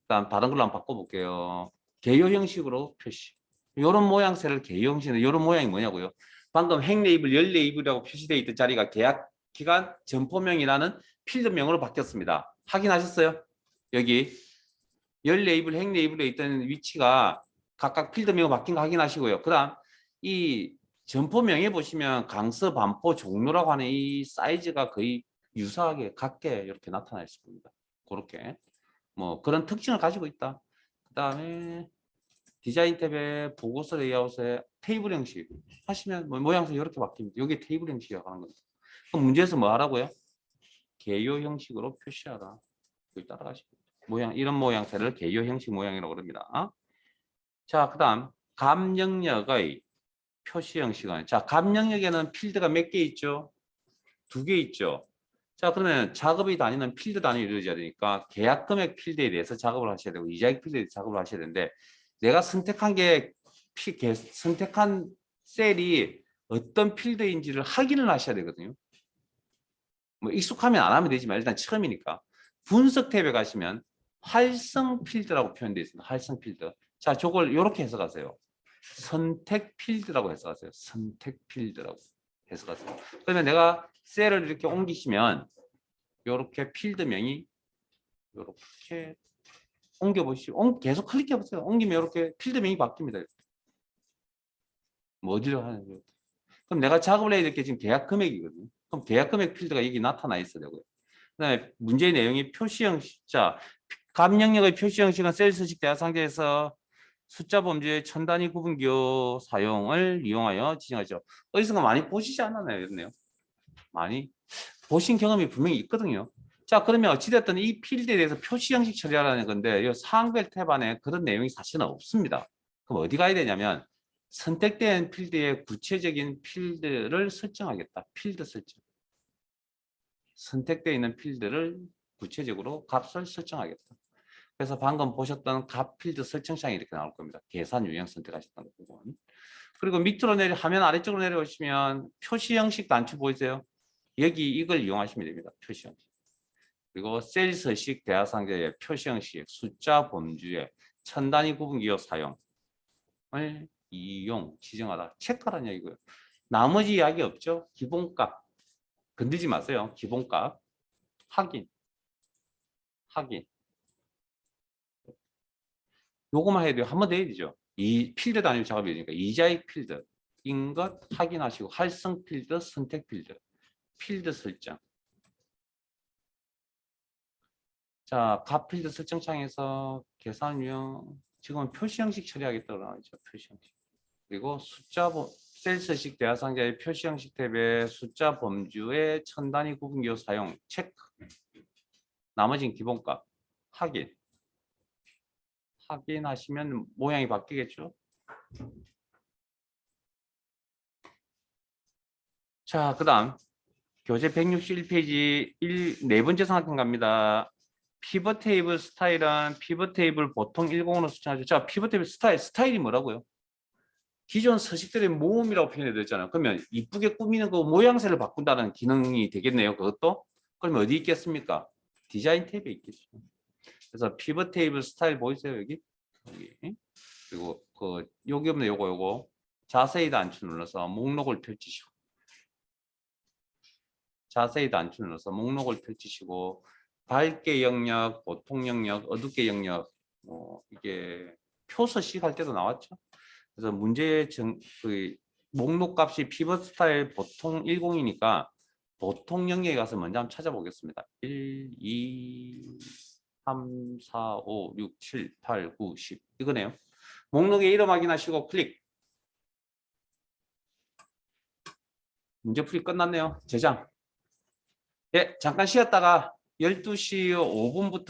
Speaker 1: 일단 다른 걸로 한번 바꿔볼게요. 개요 형식으로 표시. 이런 모양새를 개요 형식은 이런 모양이 뭐냐고요? 방금 행 레이블, 열 레이블이라고 표시되어 있던 자리가 계약 기간 점포명이라는 필드명으로 바뀌었습니다. 확인하셨어요? 여기 열 레이블, 행 레이블에 있던 위치가 각각 필드명으로 바뀐 거 확인하시고요. 그다음 이 점포명에 보시면 강서, 반포, 종로라고 하는 이 사이즈가 거의 유사하게 같게 이렇게 나타나 있을 겁니다. 그렇게 뭐 그런 특징을 가지고 있다. 그다음에 디자인 탭에 보고서 레이아웃에 테이블 형식 하시면 뭐 모양새 이렇게 바뀝니다. 이게 테이블 형식이라고 하는 겁니다. 그럼 문제에서 뭐 하라고요? 개요 형식으로 표시하라. 여기 따라가시고 모양 이런 모양새를 개요 형식 모양이라고 합니다. 자, 그다음 감 영역의 표시 형식은 감 영역에는 필드가 몇 개 있죠? 2개 있죠. 자, 그러면 작업이 다니는 필드 단위로 이루어져야 되니까 계약 금액 필드에 대해서 작업을 하셔야 되고 이자액 필드에 대해서 작업을 하셔야 되는데 내가 선택한 선택한 셀이 어떤 필드인지를 확인을 하셔야 되거든요. 뭐 익숙하면 안 하면 되지만 일단 처음이니까 분석 탭에 가시면 활성 필드라고 표현되어 있습니다. 활성 필드. 자, 저걸 이렇게 해석하세요. 선택 필드라고 해석하세요. 선택 필드라고 해석하세요. 그러면 내가 셀을 이렇게 옮기시면 이렇게 필드명이 이렇게 옮겨보시고 계속 클릭해보세요. 옮기면 이렇게 필드명이 바뀝니다. 뭐 어디로 하는지. 그럼 내가 작업을 해야 될 게 지금 계약 금액이거든요. 그럼 계약 금액 필드가 여기 나타나 있어야 되고요. 그다음에 문제의 내용이 표시 형식. 자, 감 영역의 표시 형식은 셀 서식 대화 상자에서 숫자 범주의 천 단위 구분기호 사용을 이용하여 지정하죠. 어디선가 많이 보시지 않았나요? 이러네요. 많이 보신 경험이 분명히 있거든요. 자, 그러면 어찌됐든 이 필드에 대해서 표시 형식 처리하라는 건데 이 사항별 탭 안에 그런 내용이 사실은 없습니다. 그럼 어디 가야 되냐면 선택된 필드의 구체적인 필드를 설정하겠다. 필드 설정. 선택되어 있는 필드를 구체적으로 값을 설정하겠다. 그래서 방금 보셨던 값 필드 설정창이 이렇게 나올 겁니다. 계산 유형 선택하셨던 부분. 그리고 밑으로 화면 아래쪽으로 내려오시면 표시 형식 단추 보이세요? 여기 이걸 이용하시면 됩니다. 표시 형식. 그리고 셀 서식 대화 상자의 표시 형식, 숫자 범주의 천 단위 구분기호 사용을 이용, 지정하다. 체크하라는 얘기고요. 나머지 이야기 없죠? 기본값. 건드지 마세요. 기본값. 확인. 확인. 요거만 해도 한 번 더 해야 되죠. 이 필드 단위 작업이 되니까 이자익 필드인 것 확인하시고 활성 필드, 선택 필드, 필드 설정. 자, 값 필드 설정 창에서 계산 유형 지금은 표시 형식 처리하겠다고 나와있죠. 표시 형식. 그리고 셀 서식 대화 상자의 표시 형식 탭에 숫자 범주의 천 단위 구분기호 사용 체크. 나머지는 기본값 확인. 확인하시면 모양이 바뀌겠죠. 자, 그 다음 교재 161페이지 네 번째 삼각형 갑니다. 피벗 테이블 스타일은 피벗 테이블 보통 10으로 수정하죠. 자, 피벗 테이블 스타일이 뭐라고요? 기존 서식들의 모음이라고 표현해 드렸잖아요. 그러면 이쁘게 꾸미는 그 모양새를 바꾼다는 기능이 되겠네요. 그것도. 그러면 어디 있겠습니까? 디자인 탭에 있겠죠. 그래서 피벗 테이블 스타일 보이세요? 여기? 여기. 그리고 여기 없네. 요거 자세히 단추 눌러서 목록을 펼치시고 자세히 단추 눌러서 목록을 펼치시고 밝게 영역, 보통 영역, 어둡게 영역 이게 표서식 할 때도 나왔죠. 그래서 목록 값이 피벗 스타일 보통 10이니까 보통 영역에 가서 먼저 한번 찾아보겠습니다. 1, 2, 3, 4, 5, 6, 7, 8, 9, 10 이거네요. 목록에 이름 확인하시고 클릭. 문제풀이 끝났네요. 저장. 예, 잠깐 쉬었다가 12시 5분부터